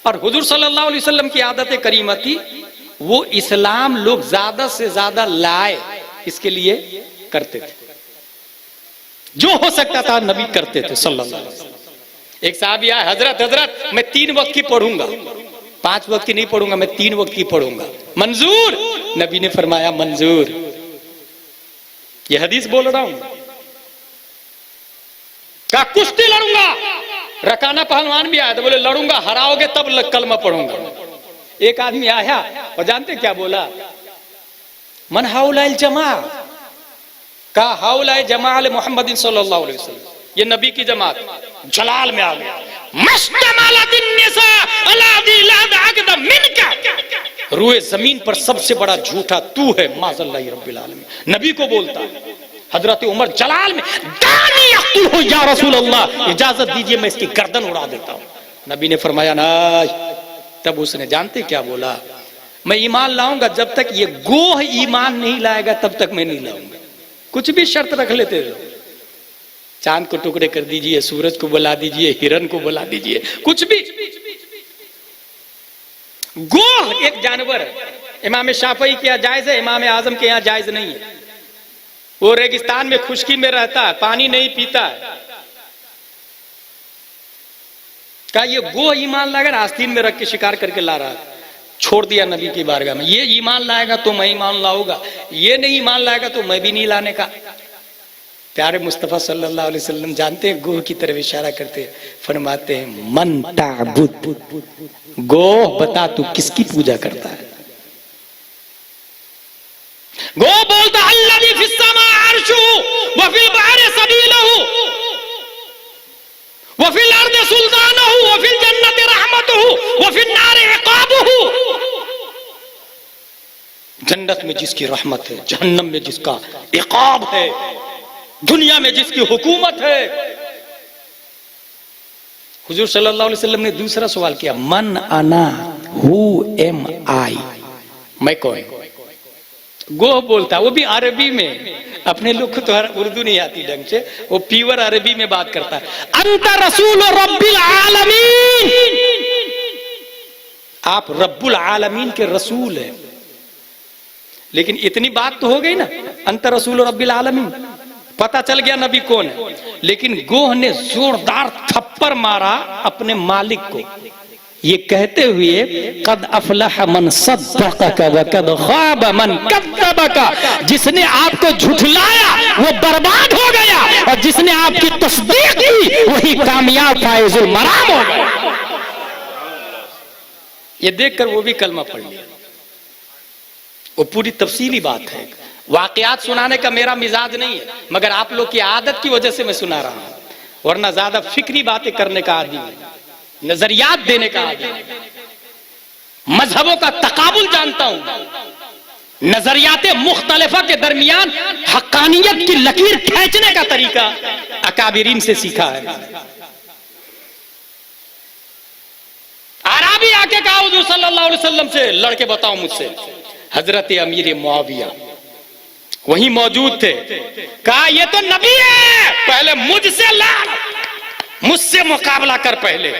और हुजूर सल्लल्लाहु अलैहि वसल्लम की आदत करीमा थी, वो इस्लाम लोग ज्यादा से ज्यादा लाए इसके लिए करते थे, जो हो सकता था नबी करते थे सल्लल्लाहु अलैहि वसल्लम। एक साहबी आया, हजरत हजरत मैं 3 वक्त की पढ़ूंगा, 5 वक्त की नहीं पढ़ूंगा, मैं 3 वक्त की पढ़ूंगा, मंजूर? नबी ने फरमाया मंजूर। ये हदीस बोल रहा हूं। क्या कुश्ती लड़ूंगा? रकाना पहलवान भी आया तो बोले लड़ूंगा, हराओगे तब कलमा पढ़ूंगा। एक आदमी आया और जानते क्या बोला? मन हाउलाइल जमा का हाउलाए जमाल मोहम्मद सल्लल्लाहु अलैहि वसल्लम, ये नबी की जमात जलाल में आ गया। रूए जमीन पर सबसे बड़ा झूठा तू है, माज़ल्लाहि रब्बिल आलमीन। नबी को बोलता है। हजरत उमर जलाल में, दानी अक़्तुल हो या रसूल अल्लाह, इजाजत दीजिए मैं इसकी गर्दन उड़ा देता हूं। नबी ने फरमाया ना। तब उसने जानते क्या बोला? मैं ईमान लाऊंगा, जब तक ये गोह ईमान नहीं लाएगा तब तक मैं नहीं लाऊंगा। कुछ भी शर्त रख लेते थे, चांद को टुकड़े कर दीजिए, सूरज को बुला दीजिए, हिरन को बुला दीजिए, कुछ भी। गोह एक जानवर है। इमाम शाफई के यहाँ जायज है, इमाम आजम के यहाँ जायज नहीं है। वो रेगिस्तान में खुश्की में रहता है, पानी नहीं पीता है। क्या ये गोह ईमान लाएगा ना? आस्तीन में रख के शिकार करके ला रहा है, छोड़ दिया नबी की बारगाह में। ये ईमान लाएगा तो मैं ईमान लाऊंगा, ये नहीं ईमान लाएगा तो मैं भी नहीं लाने का। प्यारे मुस्तफा सल्लल्लाहु अलैहि वसल्लम जानते हैं, गोह की तरफ इशारा करते हैं, फरमाते हैं मन ताबुद, गोह बता तू किसकी पूजा करता है? गोह बोलता अल्लज़ी फिस समा अर्शुहु व फिल बहरि सबीलुहु व फिल अर्दि सुल्तानुहु व फिल जन्नति रहमतुहु व फिन नारि इक़ाबुहु। जन्नत में जिसकी रहमत है, जहन्नम में जिसका इक़ाब है, दुनिया में जिसकी हुकूमत है। हुजूर सल्लल्लाहु अलैहि वसल्लम ने दूसरा सवाल किया, मन अना, हु एम आई, मैं कौन? गोह बोलता, वो भी अरबी में। अपने लोग को तो उर्दू नहीं आती ढंग से, वो प्योर अरबी में बात करता है। अंता रसूल रब्बिल आलमीन, आप रब्बुल आलमीन के रसूल हैं। लेकिन इतनी बात तो हो गई ना, अंता रसूल रब्बिल आलमीन, पता चल गया नबी कौन है। लेकिन गोह ने जोरदार थप्पड़ मारा अपने मालिक को, ये कहते हुए कद अफलह मन सद्दक़का व कद ख़ाब मन कज़्ज़बका, जिसने आपको झुठलाया वो बर्बाद हो गया, और जिसने आपकी तस्दीक की वही कामयाब फाइज़ुल मराम हो गया। ये देखकर वो भी कलमा पढ़ लिया। वो पूरी तफसीली बात है। वाकयात सुनाने का मेरा मिजाज नहीं है, मगर आप लोग की आदत की वजह से मैं सुना रहा हूं, वरना ज्यादा फिक्री बातें करने का आदमी है, नजरियात देने का आदमी, मजहबों का तकाबुल जानता हूं, नजरियात मुख्तलिफा के दरमियान हक्कानियत की लकीर खींचने का तरीका अकाबिरीन से सीखा है। आराबी आके कहा हुजूर सल्लल्लाहु अलैहि वसल्लम से, लड़के बताओ मुझसे। हजरत अमीर मुआविया वहीं मौजूद थे। कहा ये तो नबी है, पहले मुझसे लड़, मुझसे मुकाबला कर, पहले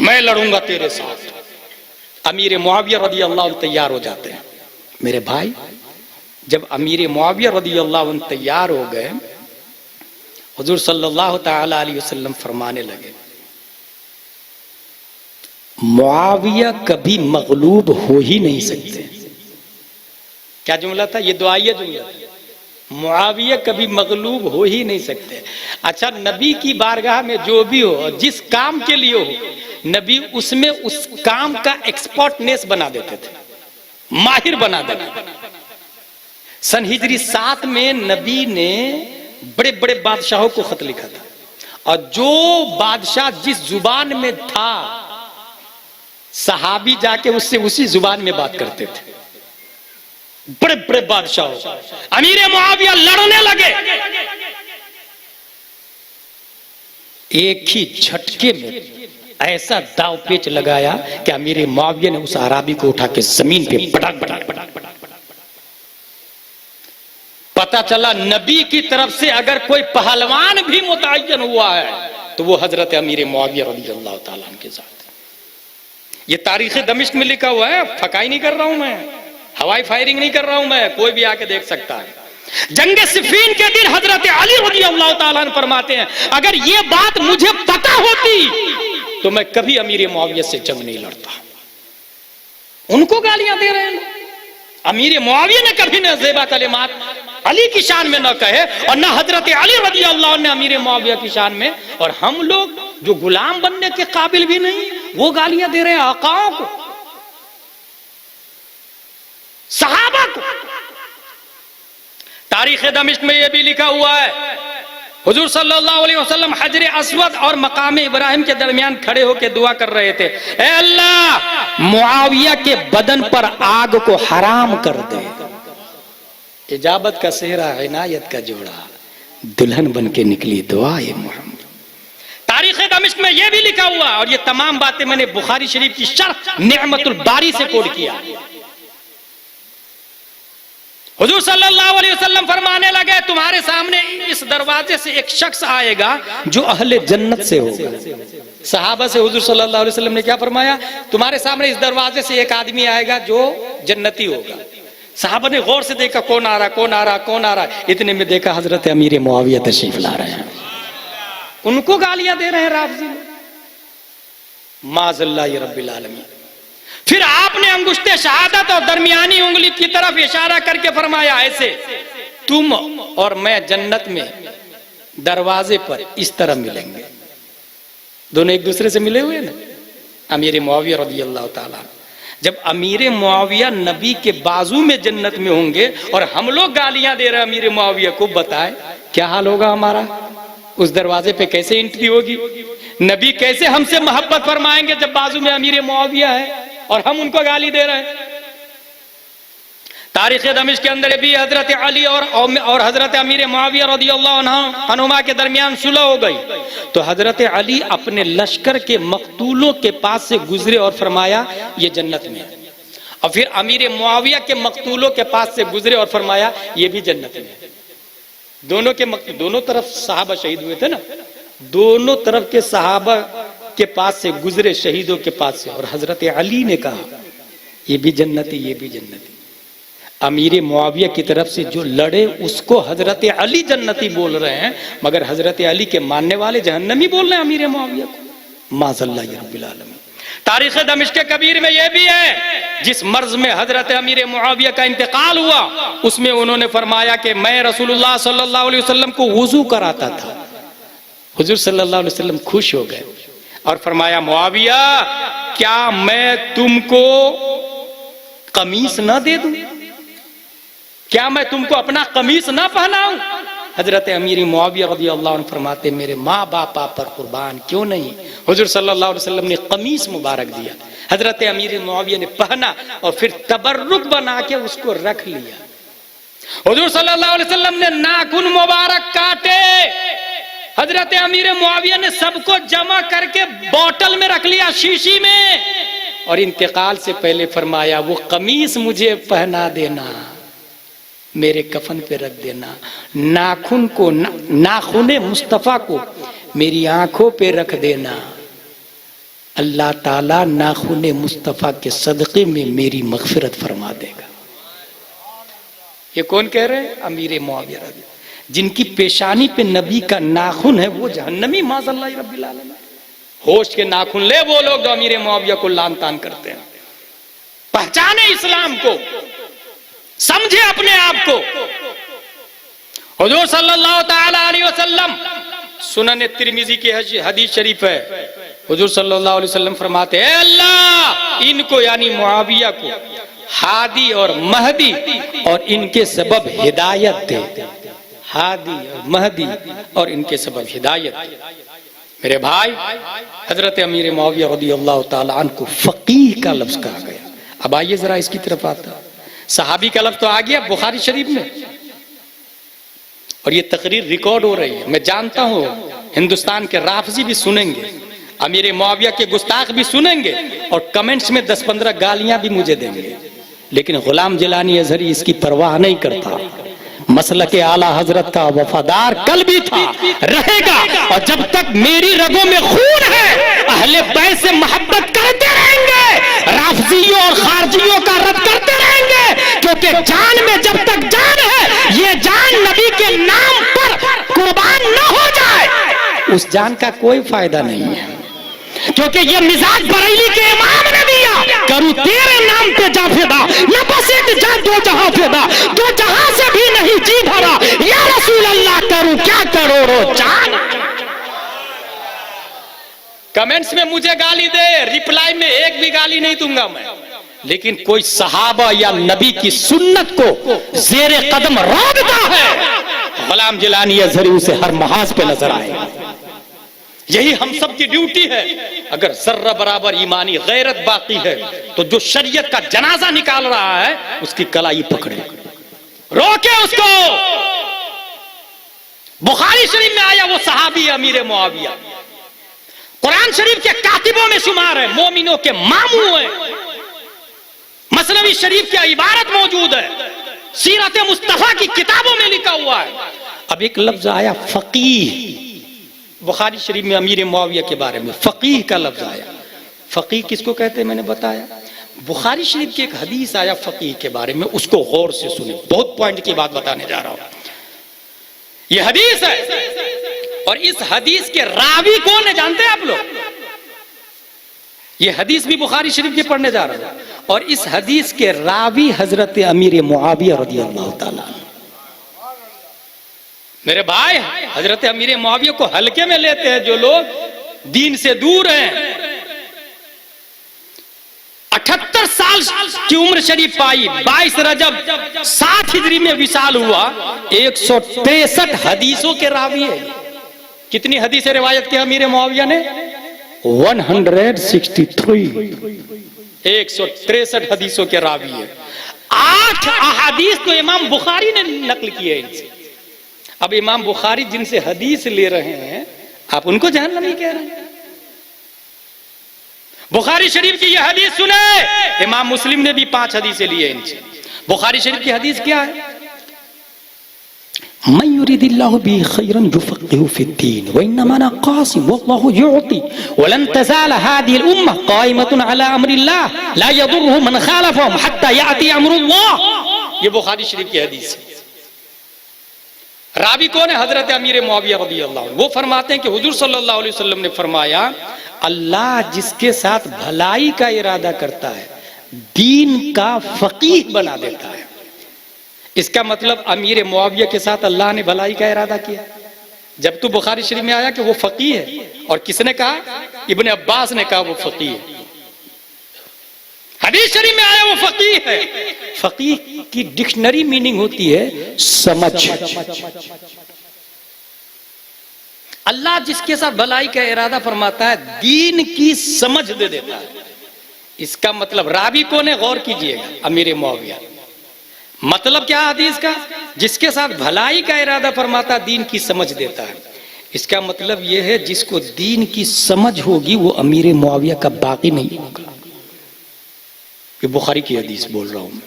मैं लड़ूंगा तेरे साथ। अमीर मुआविया रज़ियल्लाहु अन्हु तैयार हो जाते हैं। मेरे भाई, जब अमीर मुआविया रज़ियल्लाहु अन्हु तैयार हो गए, हुजूर सल्लल्लाहु ताला अलैहि वसल्लम फरमाने लगे, मुआविया कभी मगलूब हो ही नहीं सकते। क्या जुमला था ये? दुआइया जुमला। मुआविया कभी मगलूब हो ही नहीं सकते। अच्छा, नबी की बारगाह में जो भी हो, जिस काम के लिए हो, नबी उसमें उस काम का एक्सपर्टनेस बना देते थे, माहिर बना देते थे। सन हिजरी 7 में नबी ने बड़े बड़े बादशाहों को खत लिखा था, और जो बादशाह जिस जुबान में था, सहाबी जाके उससे उसी जुबान में बात करते थे। बड़े बड़े बादशाह, अमीर मुआविया लड़ने लगे, एक ही झटके में ऐसा दाव पेच लगाया कि अमीर मुआविया ने उस अराबी को उठा के जमीन पे पटक पटक पटक पटक। पता चला नबी की तरफ से अगर कोई पहलवान भी मुतय्यन हुआ है तो वो हजरत अमीर मुआविया रज़ियल्लाहु ताला अन्हु के साथ। ये तारीख दमिश्क में लिखा हुआ है, फकाई नहीं कर रहा हूं मैं, हवाई फायरिंग नहीं कर रहा हूं मैं, कोई भी आके देख सकता है। जंग सिफ़ीन के दिन हजरत अली रज़ियल्लाहु ताला अन्हु फरमाते हैं, अगर ये बात मुझे पता होती तो मैं कभी अमीर मुआविया से जंग नहीं लड़ता। उनको गालियां दे रहे हैं। अमीर मुआविया ने कभी न ज़ेबा कलिमात अली की शान में न कहे, और न हजरत अली रज़ियल्लाहु अन्हु ने अमीर मुआविया की शान में, और हम लोग जो गुलाम बनने के काबिल भी नहीं, वो गालियां दे रहे हैं आकाओं को, सहाबा को। तारीख दमिश्क में यह भी लिखा हुआ है, हुजूर सल्लल्लाहु अलैहि वसल्लम हजर अस्वद और मकाम इब्राहिम के दरमियान खड़े होकर दुआ कर रहे थे, ए अल्लाह मुआविया के बदन पर आग को हराम कर दे। इजाबत का सेहरा, इनायत का जोड़ा, दुल्हन बन के निकली दुआ ए मोहम्मद। तारीख दमिश्क में यह भी लिखा हुआ, और ये तमाम बातें मैंने बुखारी शरीफ की शर्ह निअमतुल बारी से कोट किया। हुजूर सल्लल्लाहु अलैहि वसल्लम फरमाने लगे, तुम्हारे सामने इस दरवाजे से एक शख्स आएगा जो अहले जन्नत से होगा। सहाबा से हुजूर सल्लल्लाहु अलैहि वसल्लम ने क्या फरमाया? तुम्हारे सामने इस दरवाजे से एक आदमी आएगा जो जन्नती होगा। सहाबा ने गौर से देखा, कौन आ रहा, कौन आ रहा, कौन आ रहा। इतने में देखा हजरत अमीर मुआविया तशरीफ ला रहे हैं, उनको गालियां दे रहे हैं राफजी में, माज़ल्लाह रब्बिल आलमीन। फिर आपने अंगुश्ते शहादत और दरमियानी उंगली की तरफ इशारा करके फरमाया, ऐसे तुम और मैं जन्नत में दरवाजे पर इस तरह मिलेंगे। दोनों एक दूसरे से मिले हुए ना, अमीर मुआविया रज़ियल्लाहु ताला। जब अमीर मुआविया नबी के बाजू में जन्नत में होंगे और हम लोग गालियां दे रहे हैं अमीर मुआविया को, बताए क्या हाल होगा हमारा? उस दरवाजे पे कैसे एंट्री होगी? नबी कैसे हमसे मोहब्बत फरमाएंगे जब बाजू में अमीर मुआविया है और हम उनको गाली दे रहे हैं? तारीख दमिश्क के अंदर भी हजरत अली और हजरत अमीर मुआविया रज़ियल्लाहु अन्हुमा के दरमियान सुलह हो गई, तो हजरत अली अपने लश्कर के मकतूलों के पास से गुजरे और फरमाया ये जन्नत में, और फिर अमीर मुआविया के मकतूलों के पास से गुजरे और फरमाया ये भी जन्नत में। दोनों तरफ सहाबा शहीद हुए थे ना, दोनों तरफ के सहाबा के पास से गुजरे शहीदों के पास से, और हजरत अली ने कहा ये भी जन्नती, ये भी जन्नती। अमीर मुआविया की तरफ से जो लड़े उसको हजरत अली जन्नती बोल रहे हैं, मगर हजरत अली के मानने वाले जहन्नमी बोल रहे हैं अमीर मुआविया को। माज़ल्लाह रब्बिल आलमीन। तारीख दमिश्क कबीर में यह भी है, जिस मर्ज में हजरत अमीर मुआविया का इंतकाल हुआ उसमें उन्होंने फरमाया कि मैं रसूलुल्लाह सल्लल्लाहु अलैहि वसल्लम को वुजू कराता था। हुजूर सल्लल्लाहु अलैहि वसल्लम खुश हो गए और फरमाया, मुआविया क्या मैं तुमको कमीज ना दे दूं? क्या मैं तुमको अपना कमीज ना पहनाऊं? हजरत अमीर मुआविया रज़ियल्लाहु अन्हु फरमाते, मेरे माँ बापा पर कुर्बान क्यों नहीं। हुजूर सल्लल्लाहु अलैहि वसल्लम ने कमीज मुबारक दिया, हजरत अमीर मुआविया ने पहना और फिर तबर्रुक बना के उसको रख लिया। हुजूर सल्लल्लाहु अलैहि वसल्लम ने नाखून मुबारक काटे, हजरत अमीर मुआविया ने सबको जमा करके बोतल में रख लिया, शीशी में, और इंतकाल से पहले फरमाया वो कमीज मुझे पहना देना, मेरे कफन पे रख देना। नाखून को नाखूने मुस्तफा को मेरी आंखों पे रख देना। अल्लाह ताला नाखूने मुस्तफा के सदक़े में मेरी मग़फ़िरत फरमा देगा। ये कौन कह रहे हैं? अमीर मुआविया रज़ी, जिनकी पेशानी पे नबी का नाखून है वो जहन्नमी। माज़ल्लाह रब्बिल आलमीन। होश के नाखून ले वो लोग जो अमीर मुआविया को लान तान करते हैं। पहचाने इस्लाम को, समझे अपने आप को। हुजूर सल्लल्लाहु ताला अलैहि वसल्लम, सुनन तिरमिजी की हदीस शरीफ है, हुजूर सल्लल्लाहु अलैहि वसल्लम फरमाते हैं, अल्लाह इनको यानी मुआविया को हादी और महदी और इनके सबब हिदायत दे। हादी और महदी और इनके सबब हिदायत। मेरे भाई, हजरत अमीर मुआविया रदियल्लाहु ताला अन्हु को फकीह का लफ्ज कहा गया। अब आइए जरा इसकी तरफ आता। सहाबी का लफ्ज तो आ गया बुखारी शरीफ में, और ये तकरीर रिकॉर्ड हो रही है। मैं जानता हूं हिंदुस्तान के राफजी भी सुनेंगे, अमीर मुआविया के गुस्ताख भी सुनेंगे, और कमेंट्स में 10-15 गालियां भी मुझे देंगे, लेकिन गुलाम जिलानी अजहरी इसकी परवाह नहीं करता। मसलक के आला हजरत का वफादार कल भी था, रहेगा, और जब तक मेरी रगों में खून है अहले बैत से मोहब्बत करते रहेंगे, राफजियों और खारजियों का रद्द करते रहेंगे, क्योंकि जान में जब तक जान है, ये जान नबी के नाम पर कुर्बान न हो जाए, उस जान का कोई फायदा नहीं है। क्योंकि ये मिजाज बरेली के इमाम ने दिया, करूं तेरे नाम पे जा फिदा, न बस एक जा दो जहां फिदा, दो जहां से भी नहीं जी भरा, या रसूल अल्लाह करूं क्या करोड़ों जान। कमेंट्स में मुझे गाली दे, रिप्लाई में एक भी गाली नहीं दूंगा मैं, लेकिन कोई सहाबा या नबी की सुन्नत को जेरे कदम रोकता है, गुलाम जिलानी अजहरी उसे हर महाज पे नजर आएगा। यही हम सब की ड्यूटी है। अगर जर्रा बराबर ईमानी गैरत बाकी है तो जो शरीयत का जनाजा निकाल रहा है उसकी कलाई पकड़े, रोके उसको। बुखारी शरीफ में आया वो सहाबी अमीर मुआविया, कुरान शरीफ के कातिबों में शुमार है, मोमिनों के मामू है, मसनवी शरीफ की इबारत मौजूद है, सीरत मुस्तफा की किताबों में लिखा हुआ है। अब एक लफ्ज आया फकीह, बुखारी शरीफ में अमीर मुआविया के बारे में फकीह का लफ्ज आया। फकीह किसको कहते हैं मैंने बताया। बुखारी शरीफ की एक हदीस आया फकीह के बारे में, उसको गौर से सुने, बहुत पॉइंट की बात बताने जा रहा हूं। यह हदीस है, और इस हदीस के रावी कौन है जानते हैं आप लोग। यह हदीस भी बुखारी शरीफ के पढ़ने जा रहा हूं, और इस हदीस के रावी हजरत अमीर मुआविया रदियल्लाहु ताला। मेरे भाई, हजरत अमीर मुआविया को हल्के में लेते हैं जो लोग दीन से दूर हैं। 78 साल की उम्र शरीफ पाई, 22 रजब 7 हिजरी में विशाल हुआ, 163 हदीसों के रावी है। कितनी हदीसें रिवायत की अमीर मुआविया ने? 163, 163 हदीसों के रावी है। 8 अहादीस तो इमाम बुखारी ने नकल किए इनसे। अब इमाम बुखारी जिनसे हदीस ले रहे हैं, आप उनको जहन्नमी कह रहे हैं। बुखारी शरीफ की यह हदीस सुने, इमाम मुस्लिम ने भी 5 हदीसें ली है इनसे। बुखारी शरीफ की हदीस क्या है? मन युरिदिल्लाहु बिही खैरन युफक्किहु फिद्दीन व इन्नमा अना क़ासिम वल्लाहु युअती वलन तज़ाल हादिहिल उम्मह क़ाइमतुन अला अम्रिल्लाह ला यदुर्रुहु मन ख़ालफ़हुम हत्ता याती अम्रुल्लाह। ये बुखारी शरीफ की हदीस है। रावी कौन है? हजरत अमीर मुआविया रदियल्लाहु अन्हु। वो फरमाते हैं कि हुजूर सल्लल्लाहु अलैहि वसल्लम ने फरमाया, अल्लाह जिसके साथ भलाई का इरादा करता है दीन का फकीह बना देता है। इसका मतलब अमीर मुआविया के साथ अल्लाह ने भलाई का इरादा किया। जब तो बुखारी शरीफ में आया कि वो फकीह है, और किसने कहा? इब्ने अब्बास ने कहा वो फकीह है। हदीस शरीफ में आया वो फकीह है। फकीह की डिक्शनरी मीनिंग होती है समझ। अल्लाह जिसके साथ भलाई का इरादा फरमाता है दीन की समझ दे देता है। इसका मतलब रावी कौन है? गौर कीजिएगा, अमीर मुआविया। मतलब क्या हदीस का? जिसके साथ भलाई का इरादा फरमाता दीन की समझ देता है। इसका मतलब यह है जिसको दीन की समझ होगी वो अमीर मुआविया का बाकी नहीं होगा। ये बुखारी की हदीस बोल रहा हूं।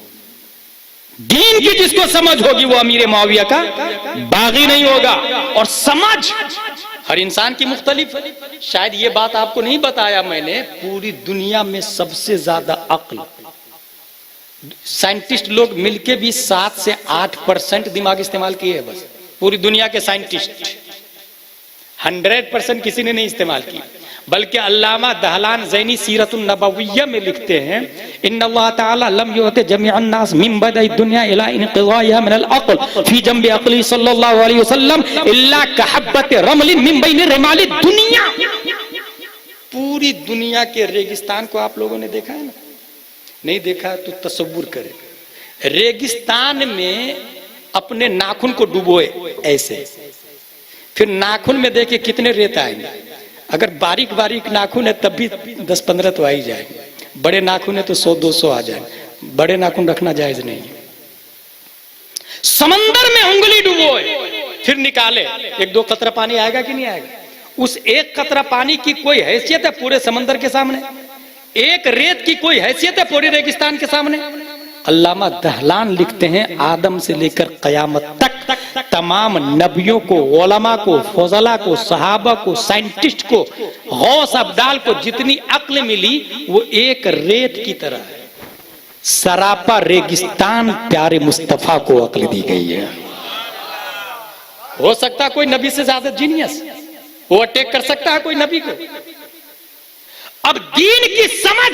दीन की जिसको समझ होगी वो अमीर मुआविया का बागी नहीं होगा। और समझ हर इंसान की मुख्तलिफ है। शायद ये बात आपको नहीं बताया मैंने, पूरी दुनिया में सबसे ज्यादा अक्ल साइंटिस्ट लोग मिलके भी 7 से 8% दिमाग इस्तेमाल किए हैं बस। पूरी दुनिया के साइंटिस्ट 100% किसी ने नहीं इस्तेमाल की। बल्कि अल्लामा दहलान ज़ैनी सीरतुन नबविय्या में लिखते हैं, इन्नल्लाह ताला लम युअति जमीअन नास मिन बदई दुनिया इला इनक़िज़ाइहा मिनल अक़ल फी जंबि अक़ली सल्लल्लाहु अलैहि वसल्लम इल्ला कहब्बति रमलिन मिन बैनि रिमालि दुनिया। पूरी दुनिया के रेगिस्तान को आप लोगों ने देखा है ना? नहीं देखा तो तसव्वुर करें, रेगिस्तान में अपने नाखून को डुबोए ऐसे, फिर नाखून में देखे कितने रेत आएंगे। अगर बारीक बारीक नाखून है तब भी 10-15 तो आ ही जाएंगे, बड़े नाखून है तो 100-200 आ जाए। बड़े नाखून रखना जायज नहीं है। समंदर में उंगली डुबोए फिर निकाले, 1-2 कतरा पानी आएगा कि नहीं आएगा? उस एक कतरा पानी की कोई हैसियत है पूरे समंदर के सामने? एक रेत की कोई हैसियत है पूरे रेगिस्तान के सामने? अल्लामा दहलान लिखते हैं, आदम से लेकर कयामत तक तमाम नबियों को, उलमा को, फजला को, सहाबा को, साइंटिस्ट को, गौस अब्दाल को जितनी अक्ल मिली वो एक रेत की तरह है। सरापा रेगिस्तान प्यारे मुस्तफा को अक्ल दी गई है। हो सकता कोई नबी से ज्यादा जीनियस वो अटैक कर सकता है कोई नबी को। अब दीन की समझ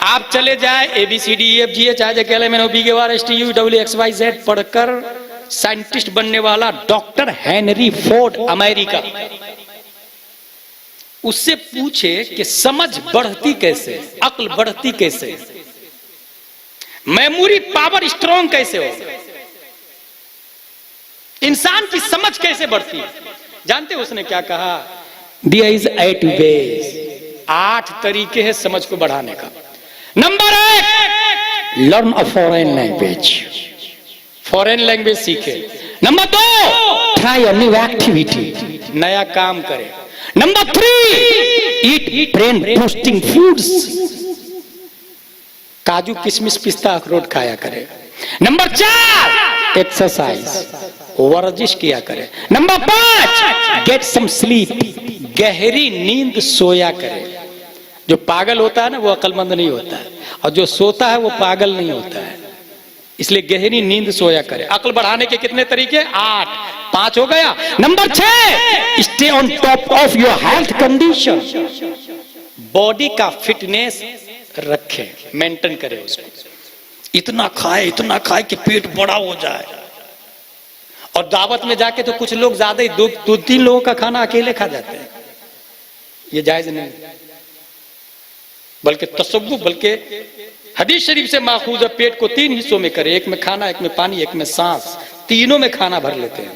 आप चले जाए ABCDEFGH WXYZ पढ़कर साइंटिस्ट बनने वाला डॉक्टर हेनरी फोर्ड अमेरिका, उससे पूछे कि समझ बढ़ती कैसे, अक्ल बढ़ती कैसे, मेमोरी पावर स्ट्रॉन्ग कैसे हो, इंसान की समझ कैसे बढ़ती है? जानते उसने क्या कहा? There is 8 ways, 8 तरीके हैं समझ को बढ़ाने का। Number 1, learn a foreign language, foreign language सीखे। Number 2, try a new activity, नया काम करे। Number 3, eat brain boosting foods, काजू किशमिश पिस्ता अखरोट खाया करे। नंबर 4, एक्सरसाइज, वर्जिश किया करे। नंबर 5, गेट सम स्लीप, गहरी नींद सोया करे। जो पागल होता है ना वो अक्लमंद नहीं होता है, और जो सोता है वो पागल नहीं होता है। इसलिए गहरी नींद सोया करे। अक्ल बढ़ाने के कितने तरीके? 8, 5 हो गया। Number 6, stay on top of your health condition, body का फिटनेस रखे, मेंटेन करे उसको। इतना खाए कि पेट बड़ा हो जाए। और दावत में जाके तो कुछ लोग ज्यादा ही 2-3 लोगों का खाना अकेले खा जाते हैं। ये जायज नहीं, बल्कि तसव्वुफ, बल्कि हदीस शरीफ से माखूज है, पेट को 3 हिस्सों में करे, एक में खाना, एक में पानी, एक में सांस, तीनों में खाना भर लेते हैं।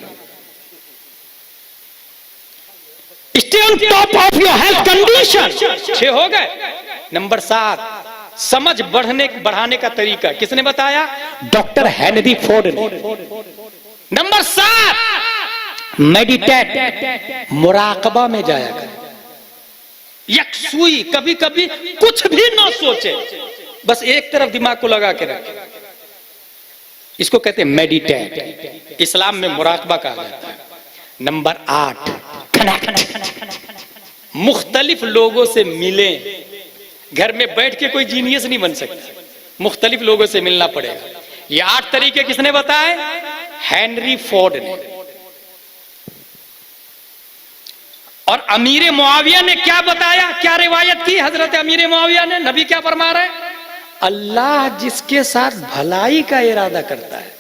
Stay on top of your health condition, 6 हो गए। नंबर 7, समझ बढ़ाने का तरीका किसने बताया? डॉक्टर हेनरी फोर्ड ने। नंबर 7, मेडिटेट, मुराकबा में जाया कर, यकसुई, कभी कभी कुछ भी ना सोचे, बस एक तरफ दिमाग को लगा के रखे, इसको कहते हैं मेडिटेट। इस्लाम में मुराकबा कहा जाता है। नंबर 8, कनेक्ट, मुख्तलिफ लोगों से मिले। घर में बैठ के कोई जीनियस नहीं बन सकता, मुख्तलिफ लोगों से मिलना पड़ेगा। ये 8 तरीके किसने बताए? हेनरी फोर्ड ने। और अमीर मुआविया ने क्या बताया, क्या रिवायत की हजरत अमीर मुआविया ने? नबी क्या फरमा रहे? अल्लाह जिसके साथ भलाई का इरादा करता है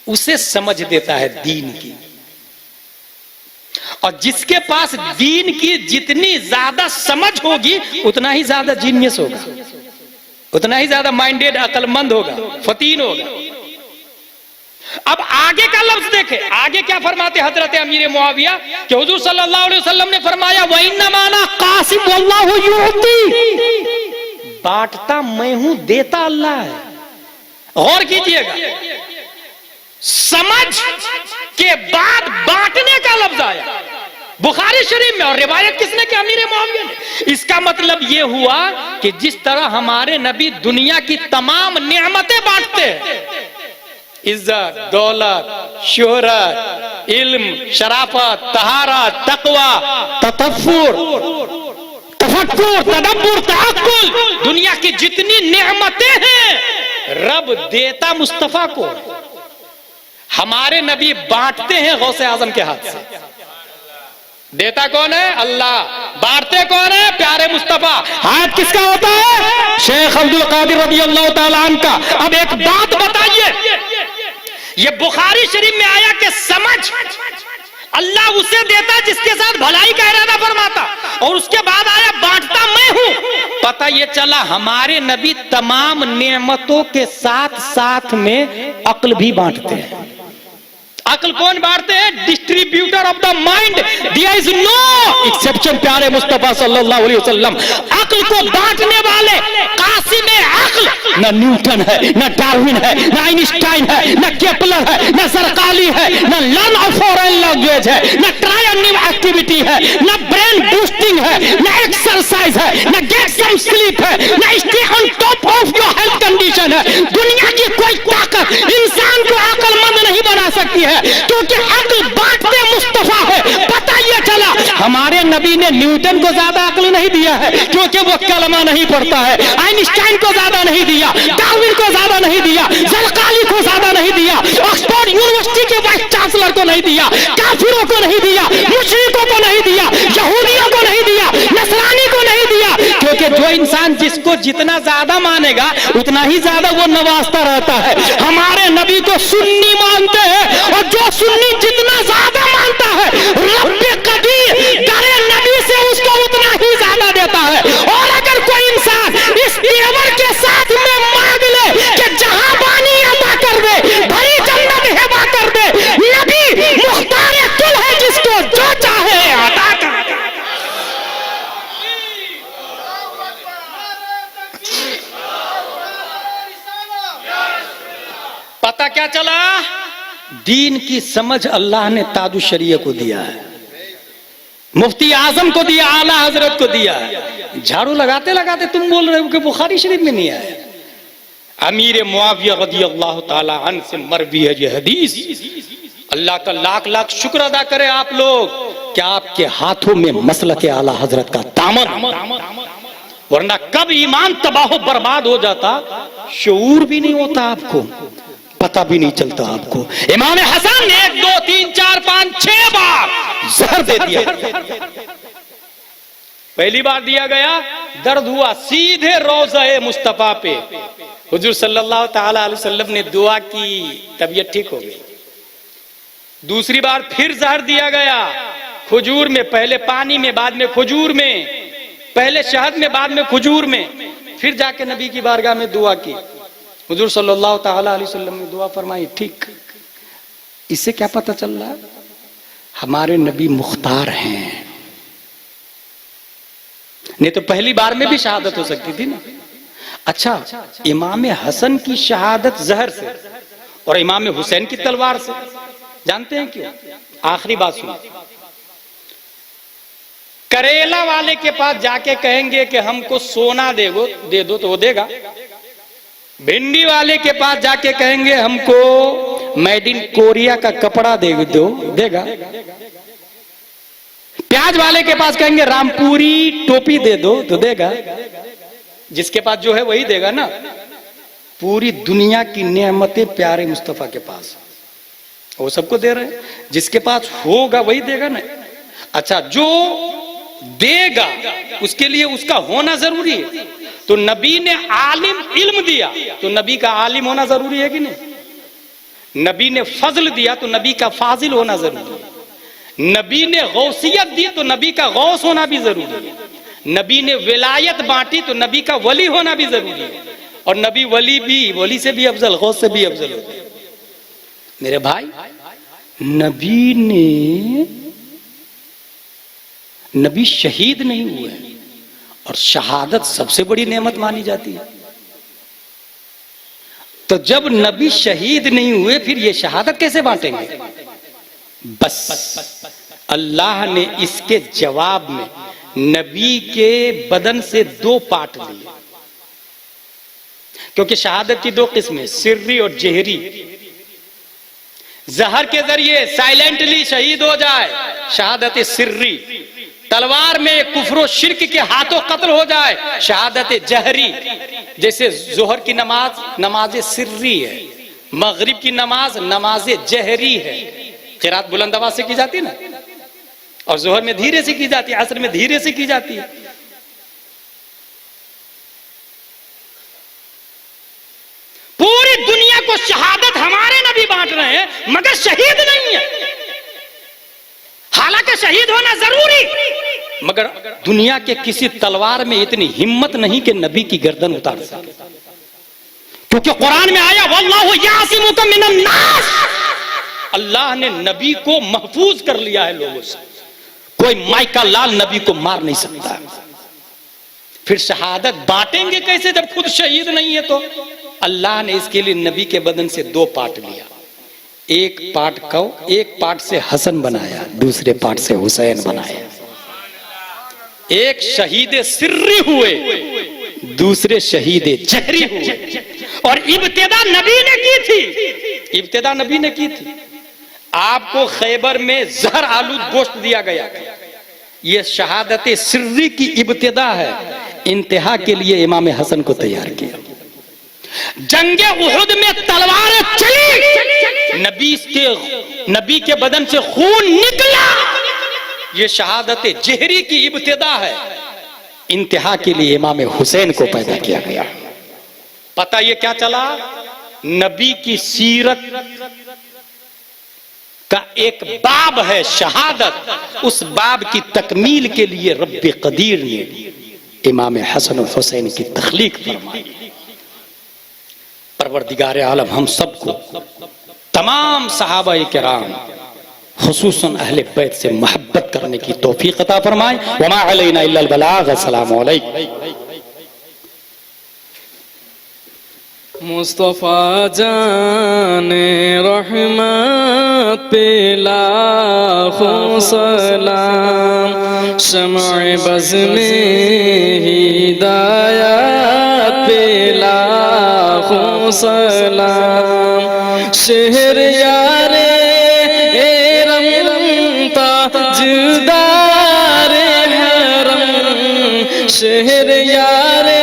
उसे समझ देता है दीन की, और जिसके पास दीन की जितनी ज्यादा समझ होगी उतना ही ज्यादा जीनियस होगा, उतना ही ज्यादा माइंडेड, अक्लमंद होगा, फतीन होगा। अब आगे का लफ्ज देखे, आगे क्या फरमाते हजरत अमीर मुआविया कि हुजूर सल्लल्लाहु अलैहि वसल्लम ने फरमाया, व इन्नमा अना कासिम वल्लाहु युती, बांटता मैं हूं, देता अल्लाह है। गौर कीजिएगा, समझ के बाद बांटने का लफ्ज आया बुखारी शरीफ में, और रिवायत किसने की? अमीर मुआविया ने। इसका मतलब यह हुआ कि जिस तरह हमारे नबी दुनिया की तमाम नेमतें बांटते हैं, इज्जत, दौलत, शोहरत, इल्म, शराफत, तहारत, तकवा, ततफ्फुर, तफक्कुर, तदब्बुर, तअक्कुल, दुनिया की जितनी नेमतें हैं रब देता मुस्तफा को, हमारे नबी बांटते हैं गौसे आजम के हाथ से। देता कौन है? अल्लाह। बांटते कौन है? प्यारे मुस्तफा। हाथ किसका होता है? शेख अब्दुल कादिर रज़ी अल्लाह तआला अन्हु का। अब एक बात बताइए, ये बुखारी शरीफ में आया कि समझ अल्लाह उसे देता जिसके साथ भलाई का इरादा फरमाता, और उसके बाद आया बांटता मैं हूं। पता ये चला हमारे नबी तमाम नेमतों के साथ साथ में अक्ल भी बांटते हैं। अक्ल कौन बांटते हैं? Distributor of the mind. There is no exception प्यारे मुस्तफा सल्लल्लाहु अलैहि वसल्लम। अक्ल को बांटने वाले कासिम अक्ल न न्यूटन है, न डार्विन है, न आइंस्टाइन है, न केपलर है, न सरकाली है, न लर्न ऑफ फॉरेन लैंग्वेज है, न ट्राई न्यू एक्टिविटी है, न ब्रेन बूस्टिंग है, न एक्सरसाइज है, न गेट सम स्लीप है, न stay on top of your health condition है। दुनिया की कोई ताकत इंसान को अक्लमंद नहीं बना सकती है, क्योंकि अक्ल बांटते मुस्तफा है। पता ये चला हमारे नबी ने न्यूटन को ज्यादा अक्ल नहीं दिया है, क्योंकि वो कलमा नहीं पढ़ता है। आइंस्टाइन को ज्यादा नहीं दिया, डार्विन को ज्यादा नहीं दिया, ज़रकाली को ज्यादा नहीं दिया, ऑक्सफोर्ड यूनिवर्सिटी के वाइस चांसलर को नहीं दिया, काफिरों को नहीं दिया, मुशरिकों को नहीं दिया, यहूदियों को नहीं दिया, नसरानी को नहीं दिया। क्योंकि जो इंसान जिसको जितना ज्यादा मानेगा उतना ही ज्यादा वो नवाजता रहता है। हमारे नबी को सुन्नी मानते हैं, और जो सुन्नी जितना ज्यादा मानता है रब्बे कदीर करे नबी से उसको उतना ही ज्यादा देता है। और अगर कोई इंसान इस तेवर के साथ में मांग ले कि जहां बानी अता कर दे, भरी जन्नत हिबा कर दे, नबी मुख्तार कुल है, जिसको जो चाहे अता कर दे। पता क्या चला? दीन की समझ अल्लाह ने ताजु शरीय को दिया है, मुफ्ती आजम को दिया, आला हजरत को दिया है। झाड़ू लगाते लगाते तुम बोल रहे हो कि बुखारी शरीफ में नहीं आया। अमीर मुआविया रज़ियल्लाहु ताला अन्हु से मरवी है ये हदीस। अल्लाह का लाख लाख शुक्र अदा करे आप लोग कि आपके हाथों में मसलक आला हजरत का दामन, वरना कब ईमान तबाह बर्बाद हो जाता, शऊर भी नहीं होता, आपको पता भी नहीं चलता। आपको इमाम हसन ने 1 2 3 4 5 6 बार जहर दे दिया। पहली बार दिया गया, दर्द हुआ, सीधे रोज़ा मुस्तफा पे हुजूर सल्लल्लाहु ताला अलैहि वसल्लम ने दुआ की, तबीयत ठीक हो गई। दूसरी बार फिर जहर दिया गया, खजूर में, पहले पानी में, बाद में खजूर में, पहले शहद में, बाद में खजूर में। फिर जाके नबी की बारगाह में दुआ की, हुजूर सल्लल्लाहु ताला अलैहि वसल्लम ने दुआ फरमाई, ठीक। इससे क्या पता चल रहा है? हमारे नबी मुख्तार हैं। नहीं तो पहली बार में भी शहादत हो सकती थी ना। अच्छा, इमाम हसन की शहादत जहर से और इमाम हुसैन की तलवार से, जानते हैं क्यों? आखिरी बात सुनो। करेला वाले के पास जाके कहेंगे कि हमको सोना दे दो तो वो देगा। भिंडी वाले के पास जाके कहेंगे हमको मेड इन कोरिया का कपड़ा दे दो, देगा। प्याज वाले के पास कहेंगे रामपुरी टोपी दे दो तो देगा। जिसके पास जो है वही देगा ना। पूरी दुनिया की नेमतें प्यारे मुस्तफा के पास, वो सबको दे रहे हैं। जिसके पास होगा वही देगा ना। अच्छा, जो देगा उसके लिए उसका होना जरूरी है। तो नबी ने आलिम इल्म दिया तो नबी का आलिम होना जरूरी है कि नहीं? नबी ने फजल दिया तो नबी का फाजिल होना जरूरी है। नबी ने गौसियत दी तो नबी का गौस होना भी जरूरी है। नबी ने विलायत बांटी तो नबी का वली होना भी जरूरी है। और नबी वली से भी अफजल, गौस से भी अफजल होते हैं। मेरे भाई, नबी शहीद नहीं हुए, और शहादत सबसे बड़ी नेमत मानी जाती है। तो जब नबी शहीद नहीं हुए, फिर ये शहादत कैसे बांटेंगे? बस अल्लाह ने इसके जवाब में नबी के बदन से 2 पार्ट लिए। क्योंकि शहादत की 2 किस्में, सिर्री और जहरी। जहर के जरिए साइलेंटली शहीद हो जाए, शहादत सिर्री। तलवार में कुफ्र शिर्क के हाथों कत्ल हो जाए, शहादत जहरी। जैसे जोहर की नमाज सिर्री है, मगरिब की नमाज जहरी है। क़िरात बुलंद आवाज से की जाती है ना। और जोहर में धीरे से की जाती है, असर में धीरे से की जाती है। पूरी दुनिया को शहादत हमारे नबी बांट रहे हैं, मगर शहीद नहीं है। हालांकि शहीद होना जरूरी, मगर दुनिया के किसी तलवार में इतनी हिम्मत नहीं कि नबी की गर्दन उतार सके, क्योंकि कुरान में आया वल्लाहु यासिमुका मिनन नास, अल्लाह ने नबी को महफूज कर लिया है लोगों से। कोई माइका लाल नबी को मार नहीं सकता। फिर शहादत बांटेंगे कैसे जब खुद शहीद नहीं है? तो अल्लाह ने इसके लिए नबी के बदन से दो पार्ट लिया, एक पार्ट को एक पार्ट से हसन बनाया, दूसरे पार्ट से हुसैन बनाया। एक शहीद सिर्री हुए, दूसरे शहीद जहरी हुए। और इब्तिदा नबी ने की थी, इब्तिदा नबी ने की थी। आपको खैबर में जहर आलूद गोश्त दिया गया, यह शहादत सिर्री की इब्तिदा है। इंतहा के लिए इमाम हसन को तैयार किया। जंगे उहुद में तलवारें चली, नबी के बदन से खून निकला, यह शहादत जहरी की इब्तिदा है। इंतहा के लिए इमाम हुसैन को पैदा किया गया। पता ये क्या चला? नबी की सीरत का एक बाब है शहादत, उस बाब की तकमील के लिए रब्बे कदीर ने इमाम हसन और हुसैन की तख्लीक फरमाई। परवरदिगार आलम हम सबको, तमाम सहाबा किराम, खुसूसन अहले बैत से मोहब्बत करने की तौफीक अता फरमाए। वमा अलैना इल्लल बलाग। अस्सलामु अलैकुम। मुस्तफा जाने रहमत पे लाखों सलाम, शम्अ बज़ में हिदायत पे लाखों सलाम। शहर यारे रमता जुदारे हरम, शहर यारे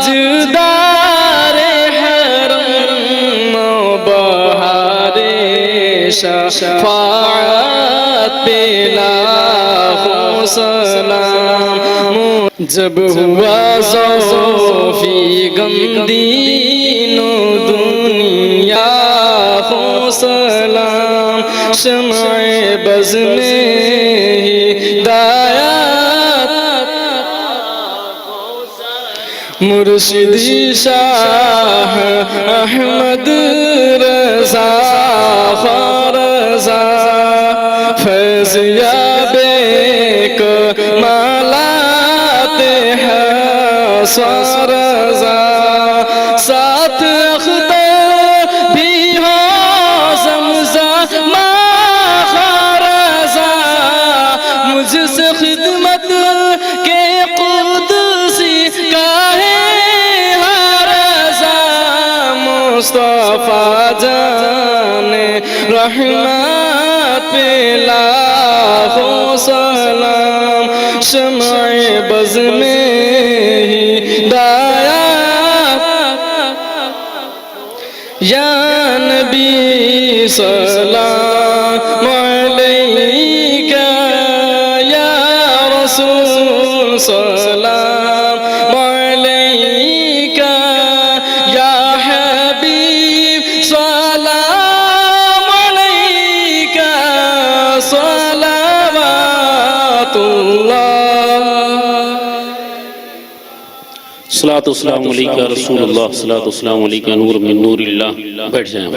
जुदारे हरम, बहारे शफाअत पे लाखों सलाम। जब हुआ ज़ौफ़ी गमदीनो दुनिया खो सलाम, शम्अ बज़ में हिदायत मुर्शिदी शाह अहमद रज़ा ख़ारज़ा, फैज़ याबे कमालाते हैं सारज़ा। साथ अख्तर भी हो ज़मज़मा ख़ारज़ा, मुझसे खिदमत के कुद्सी का मुस्तफा जाने रहमत पे लाखों सलाम, शम्अ बज़ में हिदायत। या नबी सलाम अलैका, या रसूल सलाम अलैका, या सलातो सलाम अलैका रसूलुल्लाह, सलातो सलाम अलैका नूर मिन नूरिल्लाह। बैठ जाएं।